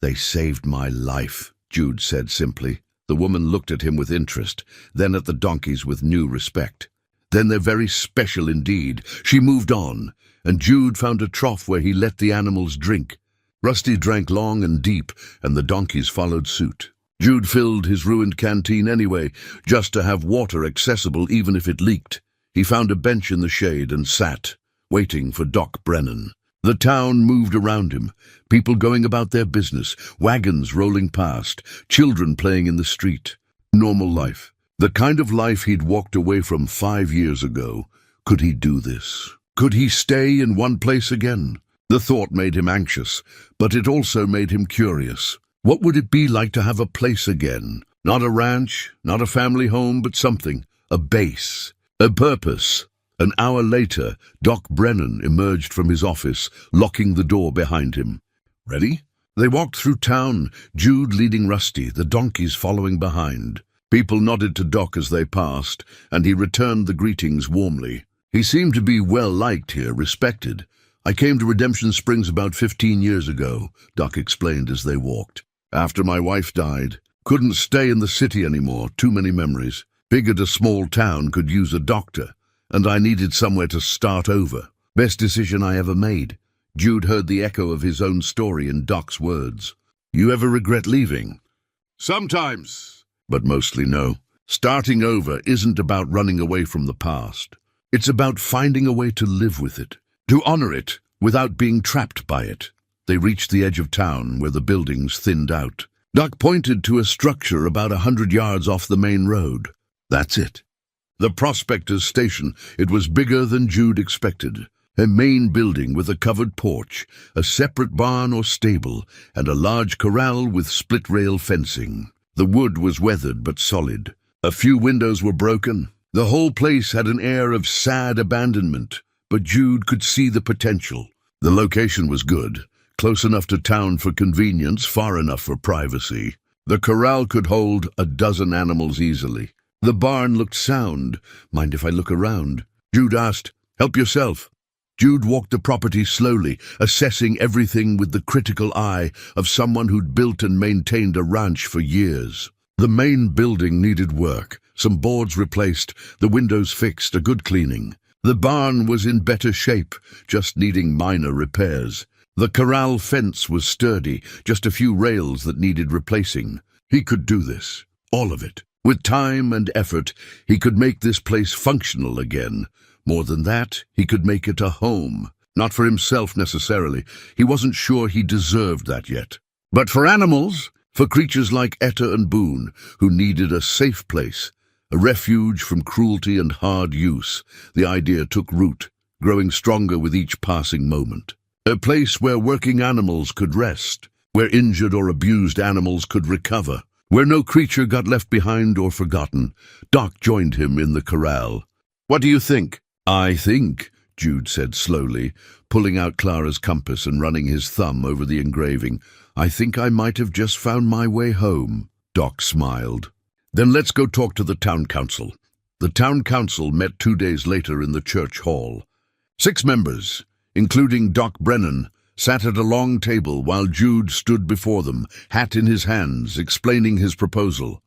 "They saved my life," Jude said simply. The woman looked at him with interest, then at the donkeys with new respect. "Then they're very special indeed." She moved on, and Jude found a trough where he let the animals drink. Rusty drank long and deep, and the donkeys followed suit. Jude filled his ruined canteen anyway, just to have water accessible even if it leaked. He found a bench in the shade and sat, waiting for Doc Brennan. The town moved around him, people going about their business, wagons rolling past, children playing in the street. Normal life. The kind of life he'd walked away from 5 years ago. Could he do this? Could he stay in one place again? The thought made him anxious, but it also made him curious. What would it be like to have a place again? Not a ranch, not a family home, but something. A base. A purpose. An hour later, Doc Brennan emerged from his office, locking the door behind him. "Ready?" They walked through town, Jude leading Rusty, the donkeys following behind. People nodded to Doc as they passed, and he returned the greetings warmly. He seemed to be well-liked here, respected. "I came to Redemption Springs about 15 years ago," Doc explained as they walked. "After my wife died. Couldn't stay in the city anymore, too many memories. Figured a small town could use a doctor, and I needed somewhere to start over. Best decision I ever made." Jude heard the echo of his own story in Doc's words. "You ever regret leaving?" "Sometimes, but mostly no. Starting over isn't about running away from the past. It's about finding a way to live with it. To honor it without being trapped by it." They reached the edge of town where the buildings thinned out. Doc pointed to a structure about 100 yards off the main road. "That's it." The Prospector's Station. It was bigger than Jude expected. A main building with a covered porch, a separate barn or stable, and a large corral with split-rail fencing. The wood was weathered but solid. A few windows were broken. The whole place had an air of sad abandonment, but Jude could see the potential. The location was good, close enough to town for convenience, far enough for privacy. The corral could hold a dozen animals easily. The barn looked sound. Mind if I look around? Jude asked. Help yourself. Jude walked the property slowly, assessing everything with the critical eye of someone who'd built and maintained a ranch for years. The main building needed work, some boards replaced, the windows fixed, a good cleaning. The barn was in better shape, just needing minor repairs. The corral fence was sturdy, just a few rails that needed replacing. He could do this, all of it. With time and effort, he could make this place functional again. More than that, he could make it a home. Not for himself necessarily. He wasn't sure he deserved that yet. But for animals, for creatures like Etta and Boone, who needed a safe place, a refuge from cruelty and hard use, the idea took root, growing stronger with each passing moment. A place where working animals could rest, where injured or abused animals could recover, where no creature got left behind or forgotten. Doc joined him in the corral. "What do you think?" "I think," Jude said slowly, pulling out Clara's compass and running his thumb over the engraving, "I think I might have just found my way home." Doc smiled. "Then let's go talk to the town council." The town council met 2 days later in the church hall. 6 members, including Doc Brennan, sat at a long table while Jude stood before them, hat in his hands, explaining his proposal.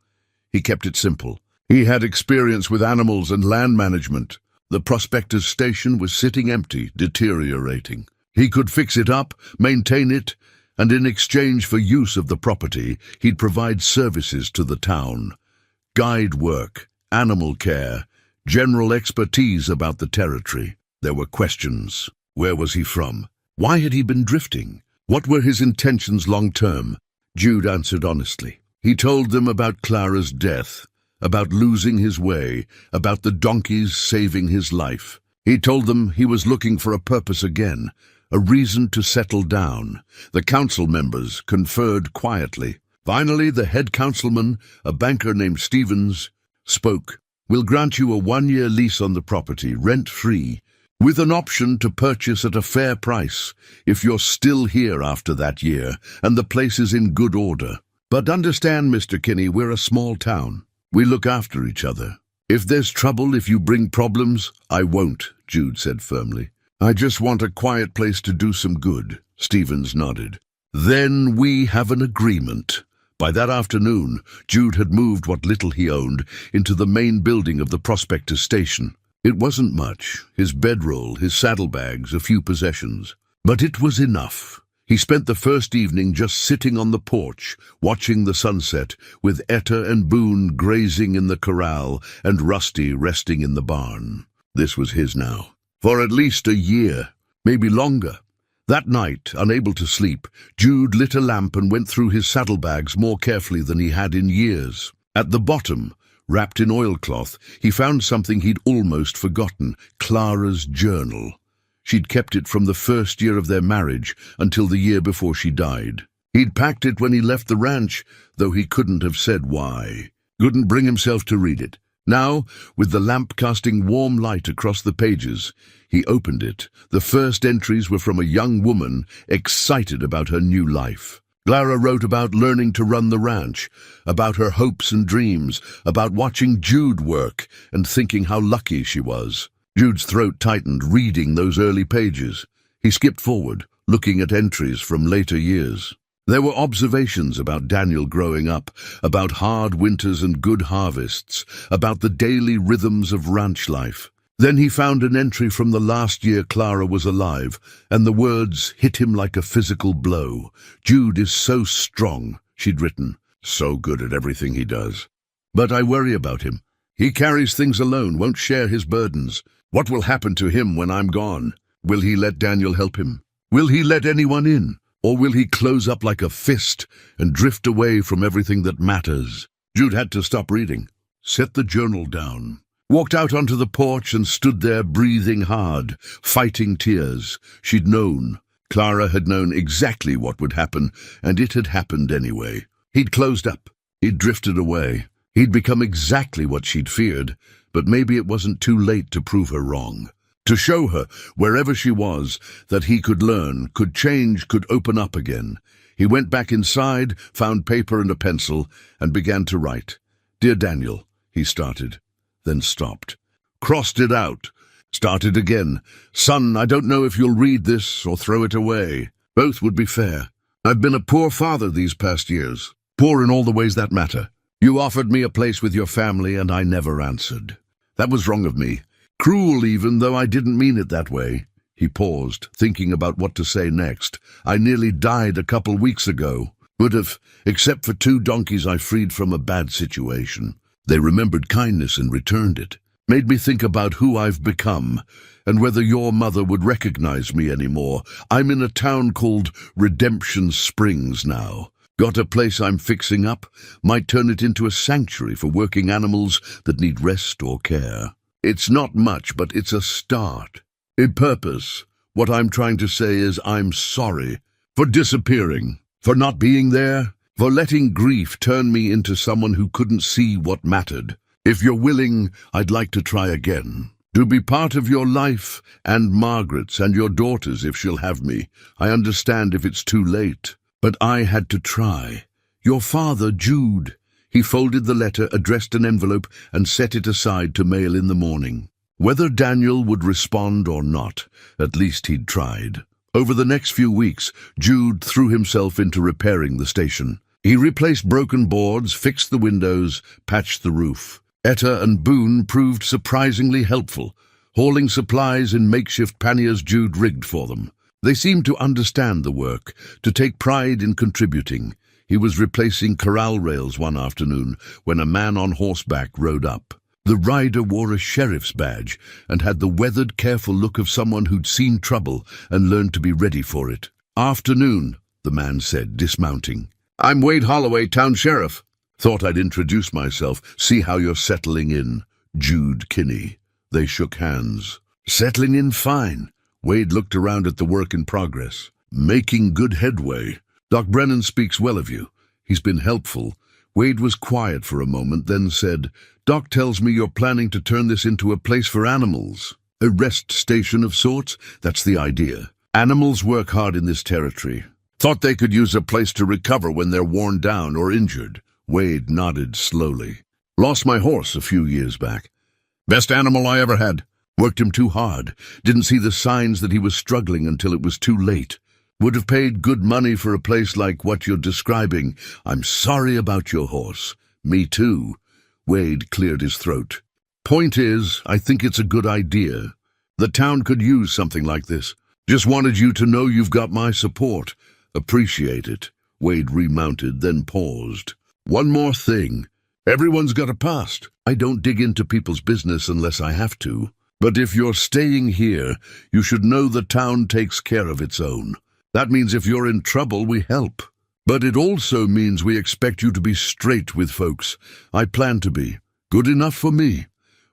He kept it simple. He had experience with animals and land management. The prospector's station was sitting empty, deteriorating. He could fix it up, maintain it, and in exchange for use of the property, he'd provide services to the town. Guide work, animal care, general expertise about the territory. There were questions. Where was he from? Why had he been drifting? What were his intentions long-term? Jude answered honestly. He told them about Clara's death, about losing his way, about the donkeys saving his life. He told them he was looking for a purpose again, a reason to settle down. The council members conferred quietly. Finally, the head councilman, a banker named Stevens, spoke. "We'll grant you a 1-year lease on the property, rent-free, with an option to purchase at a fair price if you're still here after that year and the place is in good order. But understand, Mr. Kinney, we're a small town. We look after each other. If there's trouble, if you bring problems, I won't," Jude said firmly. "I just want a quiet place to do some good." Stevens nodded. "Then we have an agreement." By that afternoon, Jude had moved what little he owned into the main building of the prospector's station. It wasn't much, his bedroll, his saddlebags, a few possessions. But it was enough. He spent the first evening just sitting on the porch, watching the sunset, with Etta and Boone grazing in the corral and Rusty resting in the barn. This was his now. For at least a year, maybe longer. That night, unable to sleep, Jude lit a lamp and went through his saddlebags more carefully than he had in years. At the bottom, wrapped in oilcloth, he found something he'd almost forgotten, Clara's journal. She'd kept it from the first year of their marriage until the year before she died. He'd packed it when he left the ranch, though he couldn't have said why. Couldn't bring himself to read it. Now, with the lamp casting warm light across the pages, he opened it. The first entries were from a young woman excited about her new life. Clara wrote about learning to run the ranch, about her hopes and dreams, about watching Jude work and thinking how lucky she was. Jude's throat tightened, reading those early pages. He skipped forward, looking at entries from later years. There were observations about Daniel growing up, about hard winters and good harvests, about the daily rhythms of ranch life. Then he found an entry from the last year Clara was alive, and the words hit him like a physical blow. "Jude is so strong," she'd written. "So good at everything he does. But I worry about him. He carries things alone, won't share his burdens. What will happen to him when I'm gone? Will he let Daniel help him? Will he let anyone in? Or will he close up like a fist and drift away from everything that matters?" Jude had to stop reading, set the journal down, walked out onto the porch and stood there breathing hard, fighting tears. She'd known. Clara had known exactly what would happen, and it had happened anyway. He'd closed up. He'd drifted away. He'd become exactly what she'd feared, but maybe it wasn't too late to prove her wrong. To show her, wherever she was, that he could learn, could change, could open up again. He went back inside, found paper and a pencil, and began to write. "Dear Daniel," he started, then stopped. Crossed it out. Started again. "Son, I don't know if you'll read this or throw it away. Both would be fair. I've been a poor father these past years. Poor in all the ways that matter. You offered me a place with your family and I never answered. That was wrong of me. Cruel even, though I didn't mean it that way." He paused, thinking about what to say next. "I nearly died a couple weeks ago. Would have, except for 2 donkeys I freed from a bad situation. They remembered kindness and returned it. Made me think about who I've become, and whether your mother would recognize me anymore. I'm in a town called Redemption Springs now. Got a place I'm fixing up. Might turn it into a sanctuary for working animals that need rest or care. It's not much, but it's a start. A purpose. What I'm trying to say is I'm sorry for disappearing, for not being there, for letting grief turn me into someone who couldn't see what mattered. If you're willing, I'd like to try again. To be part of your life, and Margaret's, and your daughter's if she'll have me. I understand if it's too late, but I had to try. Your father, Jude." He folded the letter, addressed an envelope, and set it aside to mail in the morning. Whether Daniel would respond or not, at least he'd tried. Over the next few weeks, Jude threw himself into repairing the station. He replaced broken boards, fixed the windows, patched the roof. Etta and Boone proved surprisingly helpful, hauling supplies in makeshift panniers Jude rigged for them. They seemed to understand the work, to take pride in contributing. He was replacing corral rails one afternoon when a man on horseback rode up. The rider wore a sheriff's badge and had the weathered, careful look of someone who'd seen trouble and learned to be ready for it. "Afternoon," the man said, dismounting. "I'm Wade Holloway, town sheriff. Thought I'd introduce myself, see how you're settling in. Jude Kinney." They shook hands. "Settling in fine." Wade looked around at the work in progress. "Making good headway. Doc Brennan speaks well of you. He's been helpful." Wade was quiet for a moment, then said, "Doc tells me you're planning to turn this into a place for animals. A rest station of sorts? That's the idea. Animals work hard in this territory. Thought they could use a place to recover when they're worn down or injured." Wade nodded slowly. "Lost my horse a few years back. Best animal I ever had. Worked him too hard. Didn't see the signs that he was struggling until it was too late. Would have paid good money for a place like what you're describing. I'm sorry about your horse." "Me too." Wade cleared his throat. "Point is, I think it's a good idea. The town could use something like this. Just wanted you to know you've got my support. Appreciate it." Wade remounted, then paused. "One more thing. Everyone's got a past. I don't dig into people's business unless I have to. But if you're staying here, you should know the town takes care of its own. That means if you're in trouble, we help. But it also means we expect you to be straight with folks. I plan to be. Good enough for me."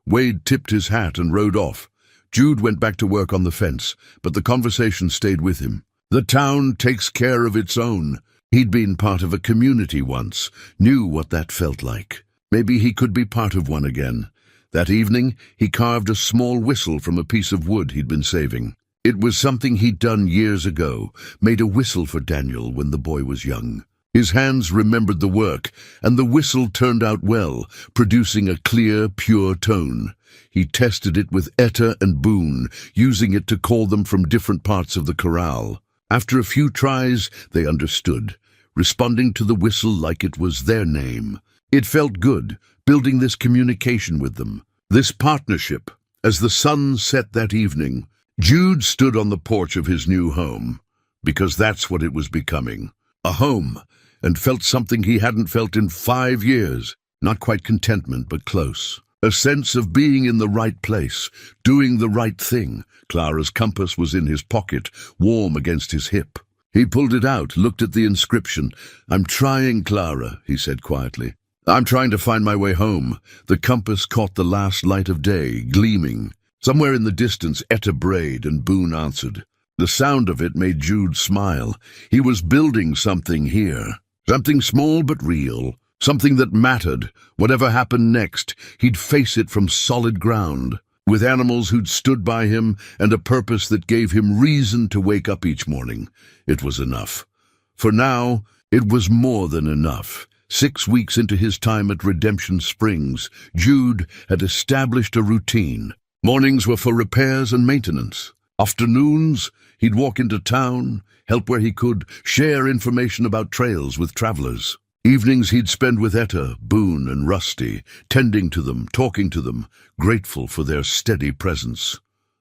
Wade tipped his hat and rode off. Jude went back to work on the fence, but the conversation stayed with him. The town takes care of its own. He'd been part of a community once, knew what that felt like. Maybe he could be part of one again. That evening, he carved a small whistle from a piece of wood he'd been saving. It was something he'd done years ago, made a whistle for Daniel when the boy was young. His hands remembered the work, and the whistle turned out well, producing a clear, pure tone. He tested it with Etta and Boone, using it to call them from different parts of the corral. After a few tries, they understood, responding to the whistle like it was their name. It felt good, building this communication with them, this partnership. As the sun set that evening, Jude stood on the porch of his new home, because that's what it was becoming, a home, and felt something he hadn't felt in 5 years. Not quite contentment, but close. A sense of being in the right place, doing the right thing. Clara's compass was in his pocket, warm against his hip. He pulled it out, looked at the inscription. "I'm trying, Clara," he said quietly. "I'm trying to find my way home." The compass caught the last light of day, gleaming. Somewhere in the distance, Etta brayed, and Boone answered. The sound of it made Jude smile. He was building something here. Something small but real. Something that mattered. Whatever happened next, he'd face it from solid ground. with animals who'd stood by him and a purpose that gave him reason to wake up each morning. It was enough. For now, it was more than enough. 6 weeks into his time at Redemption Springs, Jude had established a routine. Mornings were for repairs and maintenance. Afternoons, he'd walk into town, help where he could, share information about trails with travelers. Evenings he'd spend with Etta, Boone, and Rusty, tending to them, talking to them, grateful for their steady presence.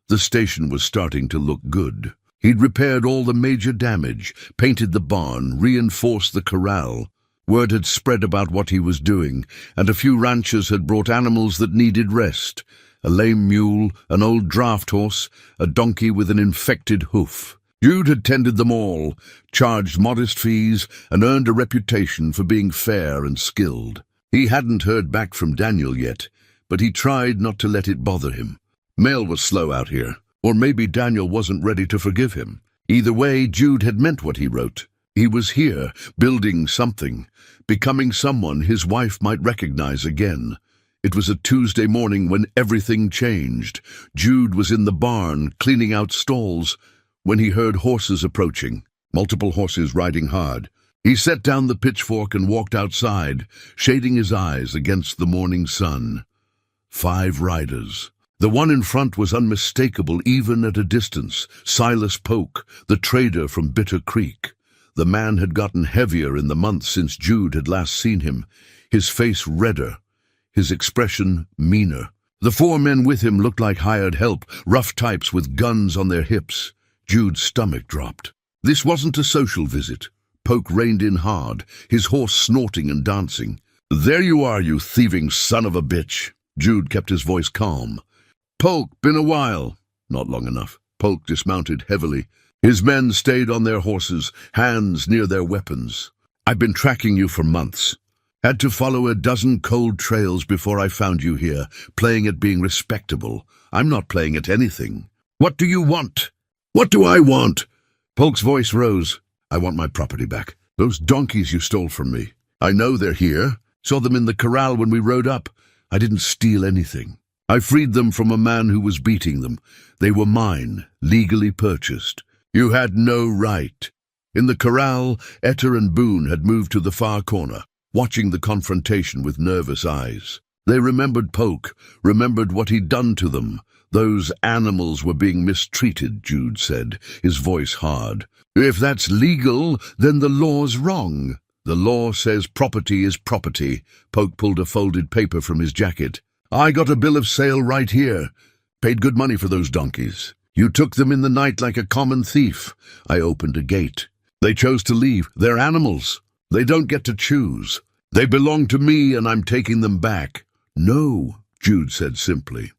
The station was starting to look good. He'd repaired all the major damage, painted the barn, reinforced the corral. Word had spread about what he was doing, and a few ranchers had brought animals that needed rest. A lame mule, an old draft horse, a donkey with an infected hoof. Jude had tended them all, charged modest fees, and earned a reputation for being fair and skilled. He hadn't heard back from Daniel yet, but he tried not to let it bother him. Mail was slow out here, or maybe Daniel wasn't ready to forgive him. Either way, Jude had meant what he wrote. He was here, building something, becoming someone his wife might recognize again. It was a Tuesday morning when everything changed. Jude was in the barn, cleaning out stalls, when he heard horses approaching, multiple horses riding hard. He set down the pitchfork and walked outside, shading his eyes against the morning sun. 5 riders. The one in front was unmistakable even at a distance. Silas Polk, the trader from Bitter Creek. The man had gotten heavier in the months since Jude had last seen him, his face redder, his expression meaner. The 4 men with him looked like hired help, rough types with guns on their hips. Jude's stomach dropped. This wasn't a social visit. Polk reined in hard, his horse snorting and dancing. "There you are, you thieving son of a bitch." Jude kept his voice calm. "Polk, been a while." Not long enough. Polk dismounted heavily. His men stayed on their horses, hands near their weapons. "I've been tracking you for months. Had to follow a dozen cold trails before I found you here, playing at being respectable. I'm not playing at anything. What do you want?" "What do I want?" Polk's voice rose. "I want my property back. Those donkeys you stole from me. I know they're here. Saw them in the corral when we rode up. I didn't steal anything. I freed them from a man who was beating them. They were mine, legally purchased. You had no right." In the corral, Etta and Boone had moved to the far corner, watching the confrontation with nervous eyes. They remembered Polk, remembered what he'd done to them. "Those animals were being mistreated," Jude said, his voice hard. "If that's legal, then the law's wrong." "The law says property is property." Polk pulled a folded paper from his jacket. "I got a bill of sale right here. Paid good money for those donkeys. You took them in the night like a common thief. I opened a gate. They chose to leave. They're animals. They don't get to choose. They belong to me, and I'm taking them back." "No," Jude said simply.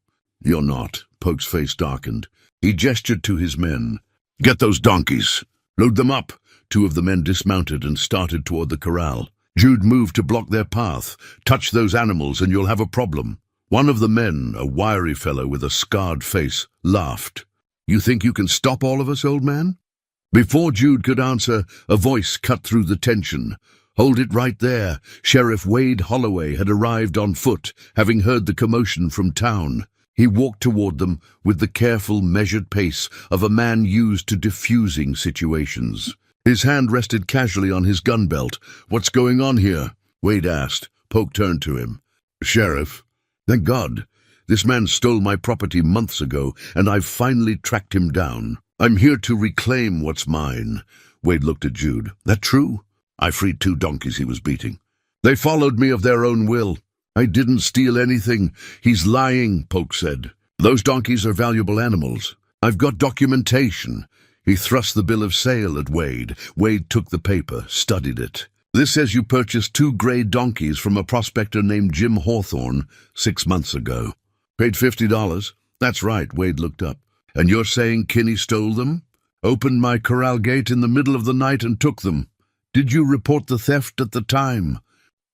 "You're not." Polk's face darkened. He gestured to his men. "Get those donkeys. Load them up." 2 of the men dismounted and started toward the corral. Jude moved to block their path. "Touch those animals and you'll have a problem." One of the men, a wiry fellow with a scarred face, laughed. "You think you can stop all of us, old man?" Before Jude could answer, a voice cut through the tension. "Hold it right there." Sheriff Wade Holloway had arrived on foot, having heard the commotion from town. He walked toward them with the careful, measured pace of a man used to diffusing situations. His hand rested casually on his gun belt. "What's going on here?" Wade asked. Polk turned to him. "Sheriff, thank God. This man stole my property months ago, and I've finally tracked him down. I'm here to reclaim what's mine." Wade looked at Jude. "That true?" "I freed 2 donkeys he was beating. They followed me of their own will. I didn't steal anything." "He's lying," Polk said. "Those donkeys are valuable animals. I've got documentation." He thrust the bill of sale at Wade. Wade took the paper, studied it. "This says you purchased 2 gray donkeys from a prospector named Jim Hawthorne 6 months ago. Paid $50. "That's right," Wade looked up. "And you're saying Kinney stole them? Opened my corral gate in the middle of the night and took them. Did you report the theft at the time?"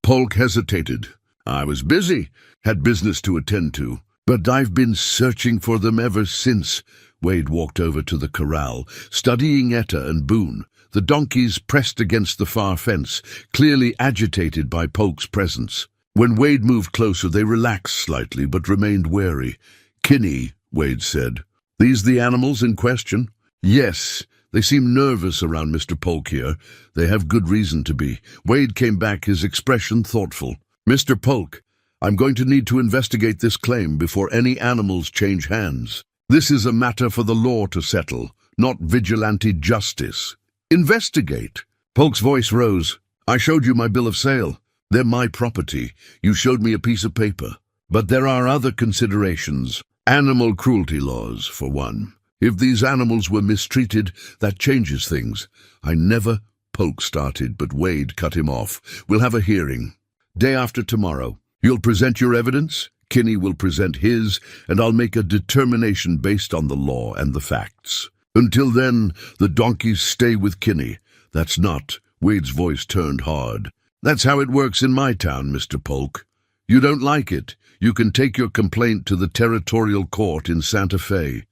Polk hesitated. "I was busy, had business to attend to, but I've been searching for them ever since." Wade walked over to the corral, studying Etta and Boone. The donkeys pressed against the far fence, clearly agitated by Polk's presence. When Wade moved closer, they relaxed slightly but remained wary. Kinney, Wade said. These the animals in question? Yes. They seem nervous around Mr. Polk here. They have good reason to be. Wade came back, his expression thoughtful. Mr. Polk, I'm going to need to investigate this claim before any animals change hands. This is a matter for the law to settle, not vigilante justice. Investigate. Polk's voice rose. I showed you my bill of sale. They're my property. You showed me a piece of paper. But there are other considerations. Animal cruelty laws, for one. If these animals were mistreated, that changes things. I never... Polk started, but Wade cut him off. We'll have a hearing. Day after tomorrow. You'll present your evidence, Kinney will present his, and I'll make a determination based on the law and the facts. Until then, the donkeys stay with Kinney. That's not... Wade's voice turned hard. That's how it works in my town, Mr. Polk. You don't like it. You can take your complaint to the territorial court in Santa Fe.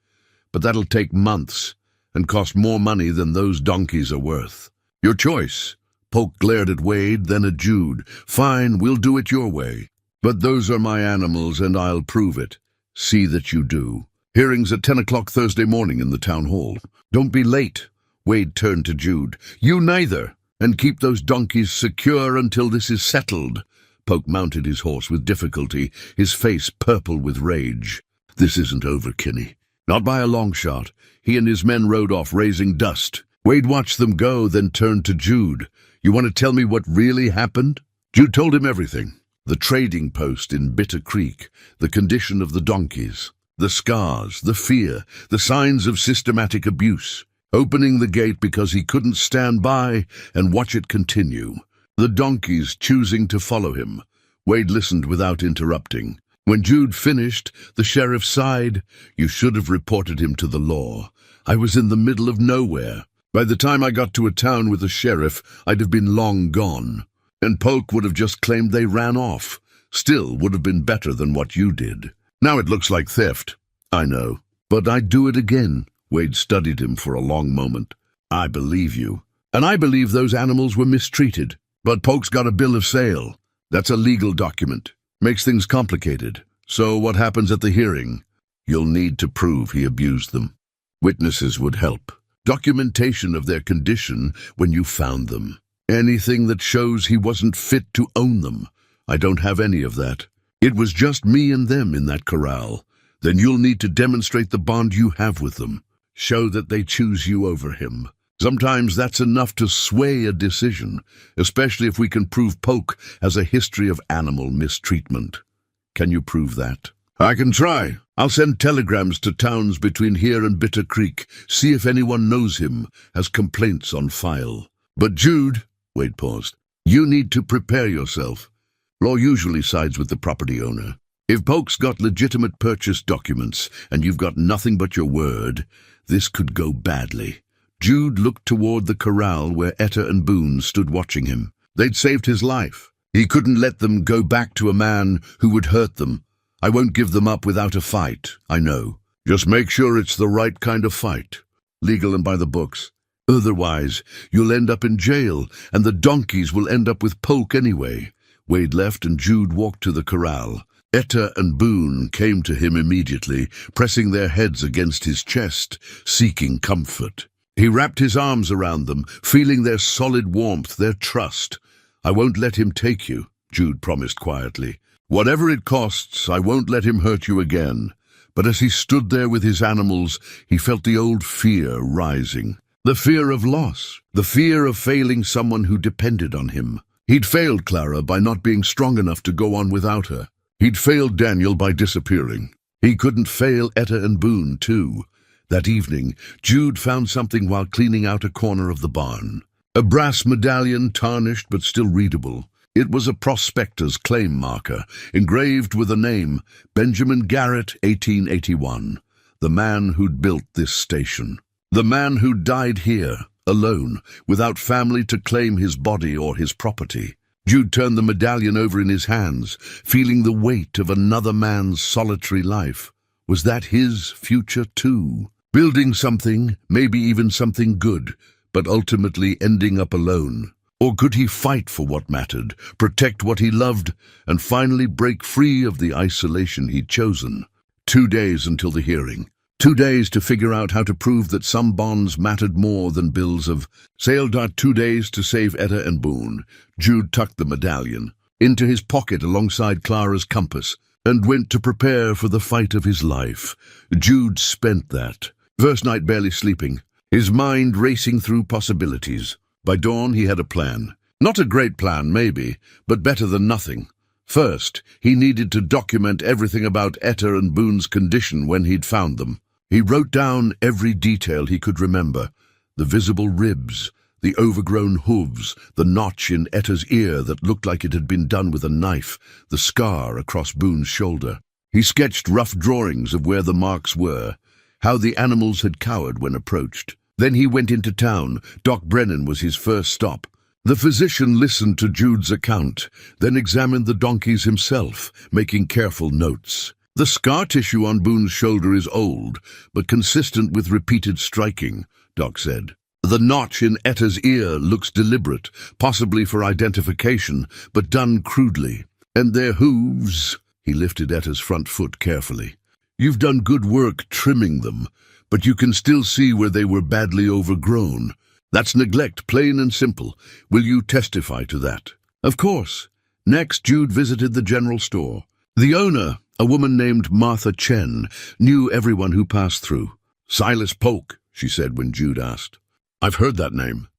But that'll take months and cost more money than those donkeys are worth. Your choice. Polk glared at Wade, then at Jude. Fine, we'll do it your way. But those are my animals, and I'll prove it. See that you do. Hearings at 10 o'clock Thursday morning in the town hall. Don't be late. Wade turned to Jude. You neither. And keep those donkeys secure until this is settled. Polk mounted his horse with difficulty, his face purple with rage. This isn't over, Kinney. Not by a long shot. He and his men rode off, raising dust. Wade watched them go, then turned to Jude. You want to tell me what really happened? Jude told him everything. The trading post in Bitter Creek, the condition of the donkeys, the scars, the fear, the signs of systematic abuse. Opening the gate because he couldn't stand by and watch it continue. The donkeys choosing to follow him. Wade listened without interrupting. When Jude finished, the sheriff sighed. You should have reported him to the law. I was in the middle of nowhere. By the time I got to a town with a sheriff, I'd have been long gone. And Polk would have just claimed they ran off. Still would have been better than what you did. Now it looks like theft. I know. But I'd do it again. Wade studied him for a long moment. I believe you. And I believe those animals were mistreated. But Polk's got a bill of sale. That's a legal document. Makes things complicated. So what happens at the hearing? You'll need to prove he abused them. Witnesses would help. Documentation of their condition when you found them. Anything that shows he wasn't fit to own them. I don't have any of that. It was just me and them in that corral. Then you'll need to demonstrate the bond you have with them. Show that they choose you over him. Sometimes that's enough to sway a decision, especially if we can prove Polk has a history of animal mistreatment. Can you prove that? I can try. I'll send telegrams to towns between here and Bitter Creek, see if anyone knows him, has complaints on file. But Jude, Wade paused, you need to prepare yourself. Law usually sides with the property owner. If Polk's got legitimate purchase documents and you've got nothing but your word, this could go badly. Jude looked toward the corral where Etta and Boone stood watching him. They'd saved his life. He couldn't let them go back to a man who would hurt them. I won't give them up without a fight, I know. Just make sure it's the right kind of fight. Legal and by the books. Otherwise, you'll end up in jail, and the donkeys will end up with Polk anyway. Wade left and Jude walked to the corral. Etta and Boone came to him immediately, pressing their heads against his chest, seeking comfort. He wrapped his arms around them, feeling their solid warmth, their trust. I won't let him take you, Jude promised quietly. Whatever it costs, I won't let him hurt you again. But as he stood there with his animals, he felt the old fear rising. The fear of loss, the fear of failing someone who depended on him. He'd failed Clara by not being strong enough to go on without her. He'd failed Daniel by disappearing. He couldn't fail Etta and Boone, too. That evening, Jude found something while cleaning out a corner of the barn. A brass medallion, tarnished but still readable. It was a prospector's claim marker, engraved with a name, Benjamin Garrett, 1881. The man who'd built this station. The man who died here, alone, without family to claim his body or his property. Jude turned the medallion over in his hands, feeling the weight of another man's solitary life. Was that his future too? Building something, maybe even something good, but ultimately ending up alone. Or could he fight for what mattered, protect what he loved, and finally break free of the isolation he'd chosen? 2 days until the hearing. 2 days to figure out how to prove that some bonds mattered more than bills of sale. 2 days to save Etta and Boone. Jude tucked the medallion into his pocket alongside Clara's compass and went to prepare for the fight of his life. Jude spent that first night barely sleeping, his mind racing through possibilities. By dawn, he had a plan. Not a great plan, maybe, but better than nothing. First, he needed to document everything about Etta and Boone's condition when he'd found them. He wrote down every detail he could remember: the visible ribs, the overgrown hooves, the notch in Etta's ear that looked like it had been done with a knife, the scar across Boone's shoulder. He sketched rough drawings of where the marks were, how the animals had cowered when approached. Then he went into town. Doc Brennan was his first stop. The physician listened to Jude's account, then examined the donkeys himself, making careful notes. The scar tissue on Boone's shoulder is old, but consistent with repeated striking, Doc said. The notch in Etta's ear looks deliberate, possibly for identification, but done crudely. And their hooves, he lifted Etta's front foot carefully. You've done good work trimming them, but you can still see where they were badly overgrown. That's neglect, plain and simple. Will you testify to that? Of course. Next, Jude visited the general store. The owner, a woman named Martha Chen, knew everyone who passed through. Silas Polk, she said when Jude asked. I've heard that name.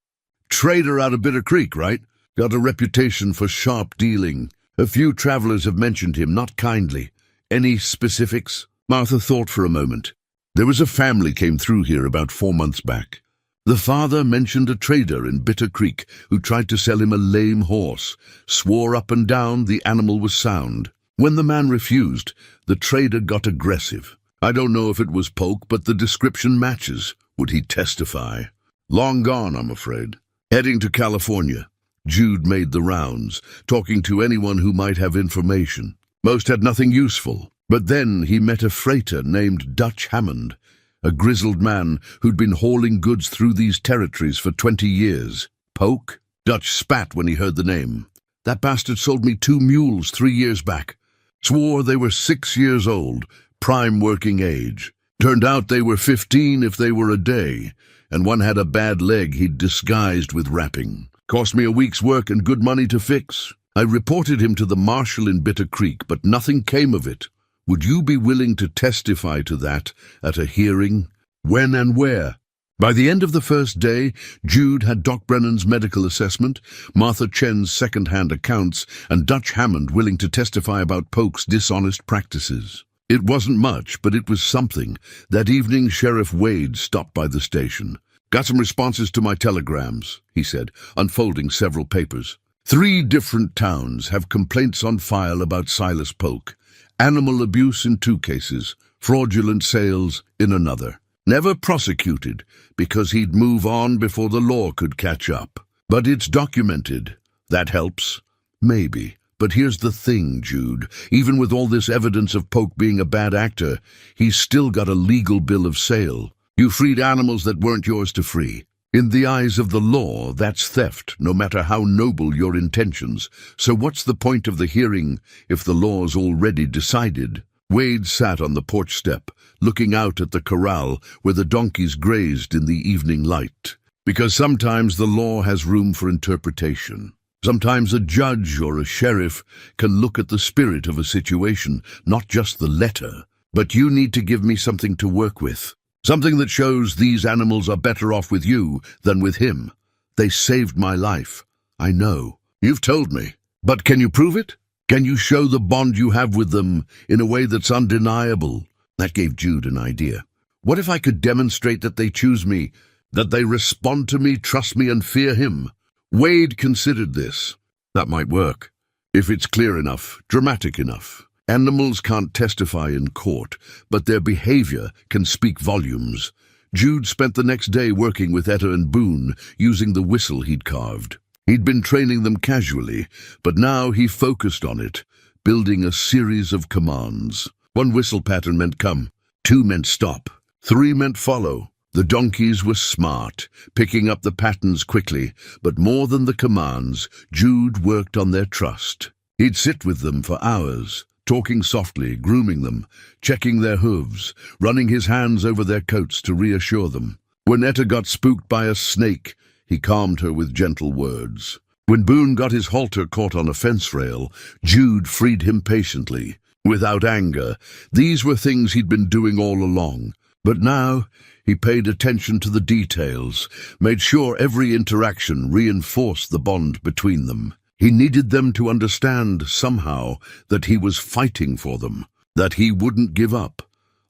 Trader out of Bitter Creek, right? Got a reputation for sharp dealing. A few travelers have mentioned him, not kindly. Any specifics? Martha thought for a moment. There was a family came through here about 4 months back. The father mentioned a trader in Bitter Creek who tried to sell him a lame horse, swore up and down the animal was sound. When the man refused, the trader got aggressive. I don't know if it was Polk, but the description matches. Would he testify? Long gone, I'm afraid. Heading to California, Jude made the rounds, talking to anyone who might have information. Most had nothing useful, but then he met a freighter named Dutch Hammond, a grizzled man who'd been hauling goods through these territories for 20 years. Polk? Dutch spat when he heard the name. That bastard sold me 2 mules 3 years back. Swore they were 6 years old, prime working age. Turned out they were 15 if they were a day, and one had a bad leg he'd disguised with wrapping. Cost me a week's work and good money to fix. I reported him to the marshal in Bitter Creek, but nothing came of it. Would you be willing to testify to that at a hearing? When and where? By the end of the first day, Jude had Doc Brennan's medical assessment, Martha Chen's second-hand accounts, and Dutch Hammond willing to testify about Polk's dishonest practices. It wasn't much, but it was something. That evening, Sheriff Wade stopped by the station. Got some responses to my telegrams, he said, unfolding several papers. 3 different towns have complaints on file about Silas Polk. Animal abuse in 2 cases, fraudulent sales in another. Never prosecuted, because he'd move on before the law could catch up. But it's documented. That helps. Maybe. But here's the thing, Jude. Even with all this evidence of Polk being a bad actor, he's still got a legal bill of sale. You freed animals that weren't yours to free. In the eyes of the law, that's theft, no matter how noble your intentions. So what's the point of the hearing if the law's already decided? Wade sat on the porch step, looking out at the corral where the donkeys grazed in the evening light. Because sometimes the law has room for interpretation. Sometimes a judge or a sheriff can look at the spirit of a situation, not just the letter. But you need to give me something to work with. Something that shows these animals are better off with you than with him. They saved my life. I know. You've told me. But can you prove it? Can you show the bond you have with them in a way that's undeniable? That gave Jude an idea. What if I could demonstrate that they choose me, that they respond to me, trust me, and fear him? Wade considered this. That might work. If it's clear enough, dramatic enough. Animals can't testify in court, but their behavior can speak volumes. Jude spent the next day working with Etta and Boone, using the whistle he'd carved. He'd been training them casually, but now he focused on it, building a series of commands. 1 whistle pattern meant come, 2 meant stop, 3 meant follow. The donkeys were smart, picking up the patterns quickly, but more than the commands, Jude worked on their trust. He'd sit with them for hours, talking softly, grooming them, checking their hooves, running his hands over their coats to reassure them. When Etta got spooked by a snake, he calmed her with gentle words. When Boone got his halter caught on a fence rail, Jude freed him patiently, without anger. These were things he'd been doing all along. But now he paid attention to the details, made sure every interaction reinforced the bond between them. He needed them to understand, somehow, that he was fighting for them, that he wouldn't give up.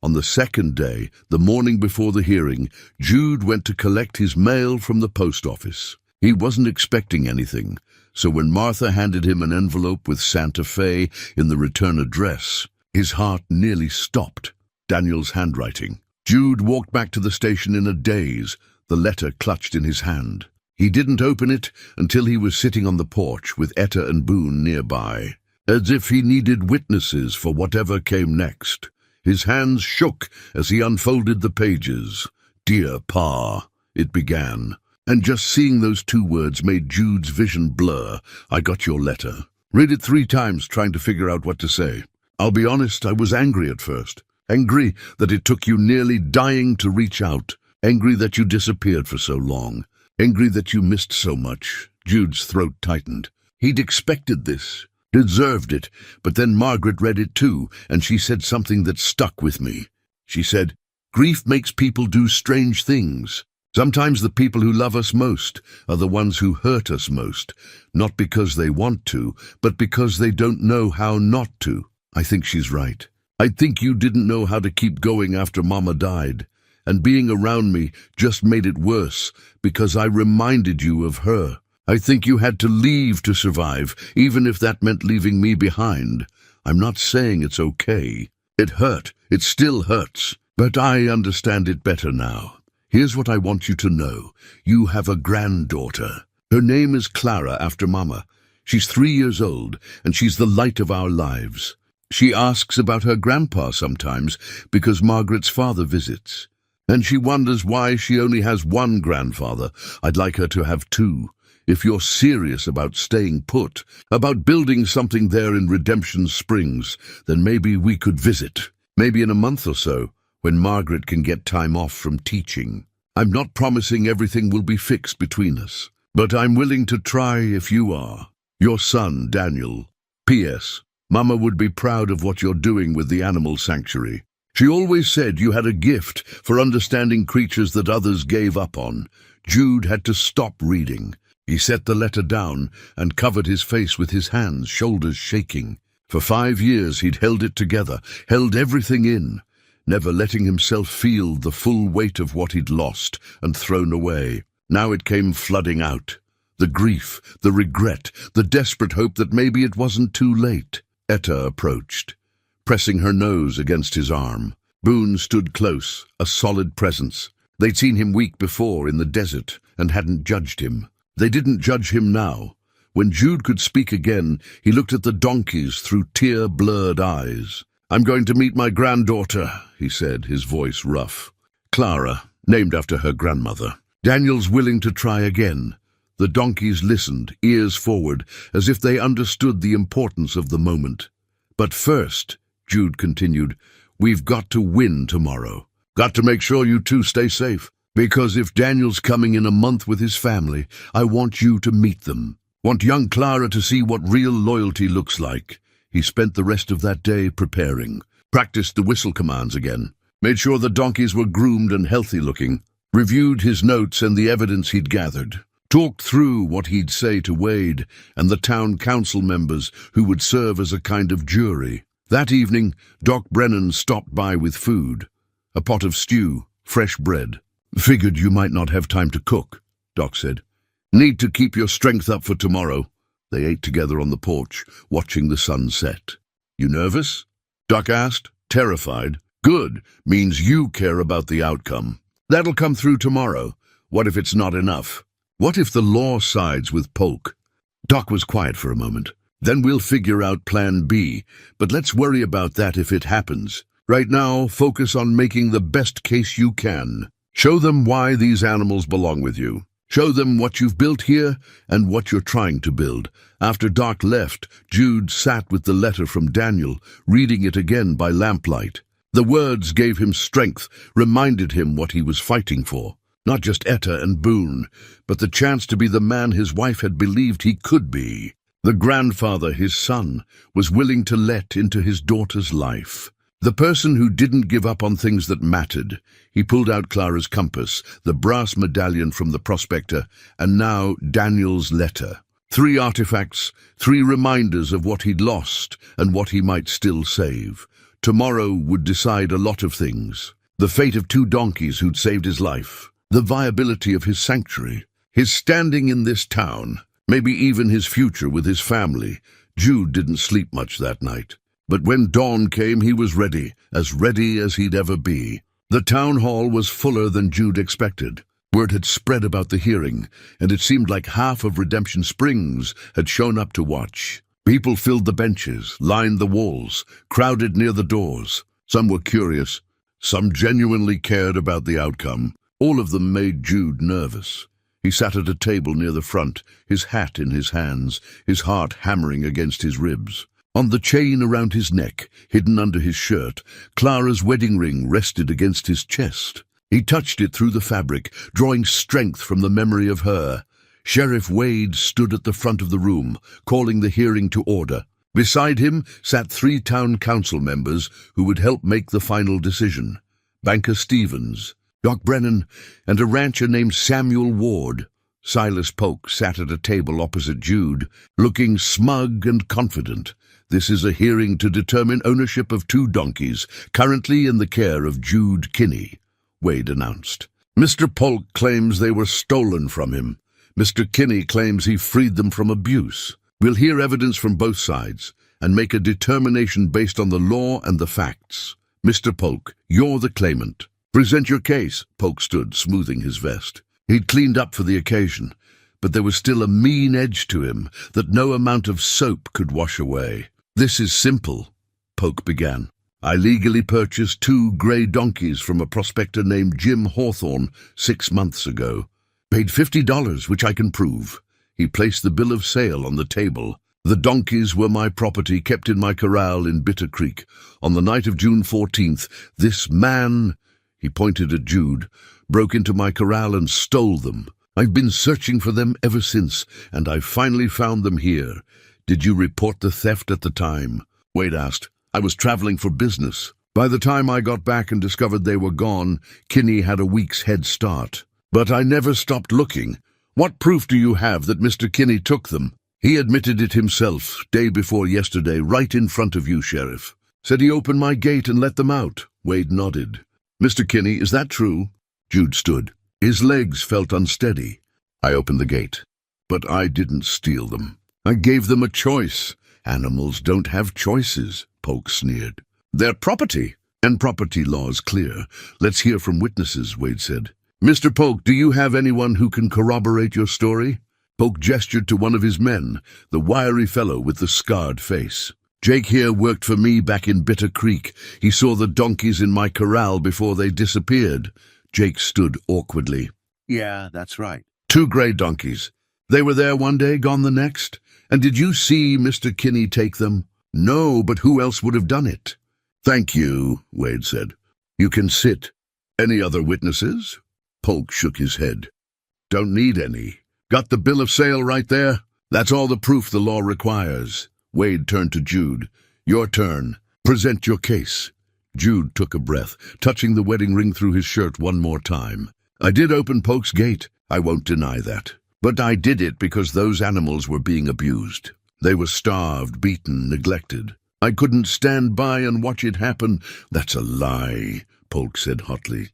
On the second day, the morning before the hearing, Jude went to collect his mail from the post office. He wasn't expecting anything, so when Martha handed him an envelope with Santa Fe in the return address, his heart nearly stopped. Daniel's handwriting. Jude walked back to the station in a daze, the letter clutched in his hand. He didn't open it until he was sitting on the porch with Etta and Boone nearby, as if he needed witnesses for whatever came next. His hands shook as he unfolded the pages. "Dear Pa," it began, and just seeing those two words made Jude's vision blur. "I got your letter." Read it 3 times, trying to figure out what to say. "I'll be honest, I was angry at first. Angry that it took you nearly dying to reach out. Angry that you disappeared for so long. Angry that you missed so much." Jude's throat tightened. He'd expected this, deserved it, but then Margaret read it too, and she said something that stuck with me. She said, "Grief makes people do strange things. Sometimes the people who love us most are the ones who hurt us most, not because they want to, but because they don't know how not to." I think she's right. I think you didn't know how to keep going after Mama died, and being around me just made it worse because I reminded you of her. I think you had to leave to survive, even if that meant leaving me behind. I'm not saying it's okay. It hurt. It still hurts. But I understand it better now. Here's what I want you to know. You have a granddaughter. Her name is Clara, after Mama. She's 3 years old, and she's the light of our lives. She asks about her grandpa sometimes because Margaret's father visits. And she wonders why she only has one grandfather. I'd like her to have 2. If you're serious about staying put, about building something there in Redemption Springs, then maybe we could visit. Maybe in a month or so, when Margaret can get time off from teaching. I'm not promising everything will be fixed between us, but I'm willing to try if you are. Your son, Daniel. P.S. Mama would be proud of what you're doing with the animal sanctuary. She always said you had a gift for understanding creatures that others gave up on. Jude had to stop reading. He set the letter down and covered his face with his hands, shoulders shaking. For 5 years he'd held it together, held everything in, never letting himself feel the full weight of what he'd lost and thrown away. Now it came flooding out. The grief, the regret, the desperate hope that maybe it wasn't too late. Etta approached, pressing her nose against his arm. Boone stood close, a solid presence. They'd seen him week before in the desert and hadn't judged him. They didn't judge him now. When Jude could speak again, he looked at the donkeys through tear-blurred eyes. "I'm going to meet my granddaughter," he said, his voice rough. "Clara, named after her grandmother. Daniel's willing to try again." The donkeys listened, ears forward, as if they understood the importance of the moment. "But first," Jude continued, "we've got to win tomorrow. Got to make sure you two stay safe. Because if Daniel's coming in a month with his family, I want you to meet them. Want young Clara to see what real loyalty looks like." He spent the rest of that day preparing. Practiced the whistle commands again. Made sure the donkeys were groomed and healthy-looking. Reviewed his notes and the evidence he'd gathered. Talked through what he'd say to Wade and the town council members who would serve as a kind of jury. That evening, Doc Brennan stopped by with food. A pot of stew, fresh bread. "Figured you might not have time to cook," Doc said. "Need to keep your strength up for tomorrow." They ate together on the porch, watching the sun set. "You nervous?" Doc asked, terrified. "Good. Means you care about the outcome. That'll come through tomorrow. What if it's not enough? What if the law sides with Polk?" Doc was quiet for a moment. "Then we'll figure out plan B, but let's worry about that if it happens. Right now, focus on making the best case you can. Show them why these animals belong with you. Show them what you've built here and what you're trying to build. After Doc left, Jude sat with the letter from Daniel, reading it again by lamplight. The words gave him strength, reminded him what he was fighting for. Not just Etta and Boone, but the chance to be the man his wife had believed he could be. The grandfather, his son, was willing to let into his daughter's life. The person who didn't give up on things that mattered. He pulled out Clara's compass, the brass medallion from the prospector, and now Daniel's letter. 3 artifacts, 3 reminders of what he'd lost and what he might still save. Tomorrow would decide a lot of things. The fate of 2 donkeys who'd saved his life. The viability of his sanctuary. His standing in this town. Maybe even his future with his family. Jude didn't sleep much that night. But when dawn came, he was ready as he'd ever be. The town hall was fuller than Jude expected. Word had spread about the hearing, and it seemed like half of Redemption Springs had shown up to watch. People filled the benches, lined the walls, crowded near the doors. Some were curious. Some genuinely cared about the outcome. All of them made Jude nervous. He sat at a table near the front, his hat in his hands, his heart hammering against his ribs. On the chain around his neck, hidden under his shirt, Clara's wedding ring rested against his chest. He touched it through the fabric, drawing strength from the memory of her. Sheriff Wade stood at the front of the room, calling the hearing to order. Beside him sat 3 town council members who would help make the final decision. Banker Stevens, Doc Brennan, and a rancher named Samuel Ward. Silas Polk sat at a table opposite Jude, looking smug and confident. This is a hearing to determine ownership of 2 donkeys, currently in the care of Jude Kinney, Wade announced. Mr. Polk claims they were stolen from him. Mr. Kinney claims he freed them from abuse. We'll hear evidence from both sides and make a determination based on the law and the facts. Mr. Polk, you're the claimant. Present your case. Polk stood, smoothing his vest. He'd cleaned up for the occasion, but there was still a mean edge to him that no amount of soap could wash away. This is simple, Polk began. I legally purchased 2 grey donkeys from a prospector named Jim Hawthorne 6 months ago. Paid $50, which I can prove. He placed the bill of sale on the table. The donkeys were my property, kept in my corral in Bitter Creek. On the night of June 14th, this man, he pointed at Jude, broke into my corral and stole them. I've been searching for them ever since, and I finally found them here. Did you report the theft at the time? Wade asked. I was traveling for business. By the time I got back and discovered they were gone, Kinney had a week's head start. But I never stopped looking. What proof do you have that Mr. Kinney took them? He admitted it himself, day before yesterday, right in front of you, Sheriff. Said he opened my gate and let them out. Wade nodded. Mr. Kinney, is that true? Jude stood. His legs felt unsteady. I opened the gate. But I didn't steal them. I gave them a choice. Animals don't have choices, Polk sneered. They're property, and property law's clear. Let's hear from witnesses, Wade said. Mr. Polk, do you have anyone who can corroborate your story? Polk gestured to one of his men, the wiry fellow with the scarred face. Jake here worked for me back in Bitter Creek. He saw the donkeys in my corral before they disappeared. Jake stood awkwardly. Yeah, that's right. 2 grey donkeys. They were there one day, gone the next. And did you see Mr. Kinney take them? No, but who else would have done it? Thank you, Wade said. You can sit. Any other witnesses? Polk shook his head. Don't need any. Got the bill of sale right there? That's all the proof the law requires. Wade turned to Jude. Your turn. Present your case. Jude took a breath, touching the wedding ring through his shirt one more time. I did open Polk's gate. I won't deny that. But I did it because those animals were being abused. They were starved, beaten, neglected. I couldn't stand by and watch it happen. That's a lie, Polk said hotly.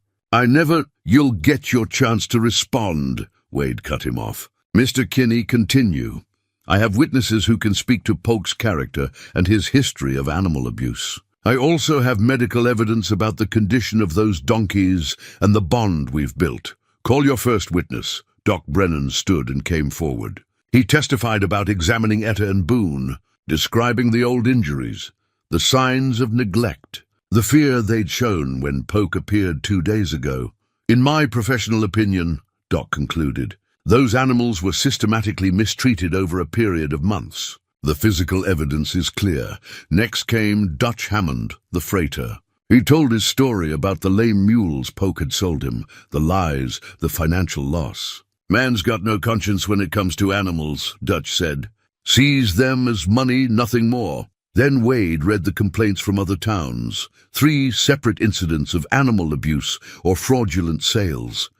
You'll get your chance to respond, Wade cut him off. Mr. Kinney, continue. I have witnesses who can speak to Polk's character and his history of animal abuse. I also have medical evidence about the condition of those donkeys and the bond we've built. Call your first witness. Doc Brennan stood and came forward. He testified about examining Etta and Boone, describing the old injuries, the signs of neglect, the fear they'd shown when Polk appeared 2 days ago. In my professional opinion, Doc concluded, Those animals were systematically mistreated over a period of months. The physical evidence is clear. Next came Dutch Hammond, the freighter. He told his story about the lame mules Polk had sold him, the lies, the financial loss. "Man's got no conscience when it comes to animals," Dutch said. "Sees them as money, nothing more." Then Wade read the complaints from other towns, 3 separate incidents of animal abuse or fraudulent sales,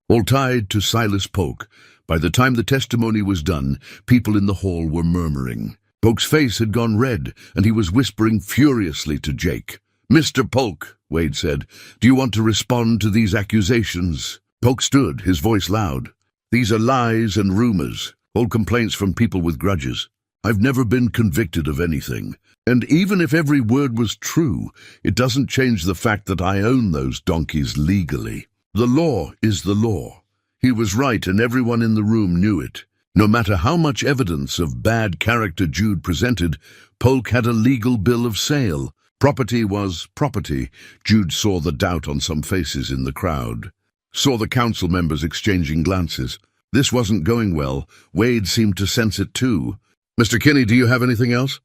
all tied to Silas Polk. By the time the testimony was done, people in the hall were murmuring. Polk's face had gone red, and he was whispering furiously to Jake. "Mr. Polk," Wade said, "do you want to respond to these accusations?" Polk stood, his voice loud. "These are lies and rumors, all complaints from people with grudges. I've never been convicted of anything. And even if every word was true, it doesn't change the fact that I own those donkeys legally. The law is the law." He was right, and everyone in the room knew it. No matter how much evidence of bad character Jude presented, Polk had a legal bill of sale. Property was property. Jude saw the doubt on some faces in the crowd, saw the council members exchanging glances. This wasn't going well. Wade seemed to sense it too. "Mr. Kinney, do you have anything else?"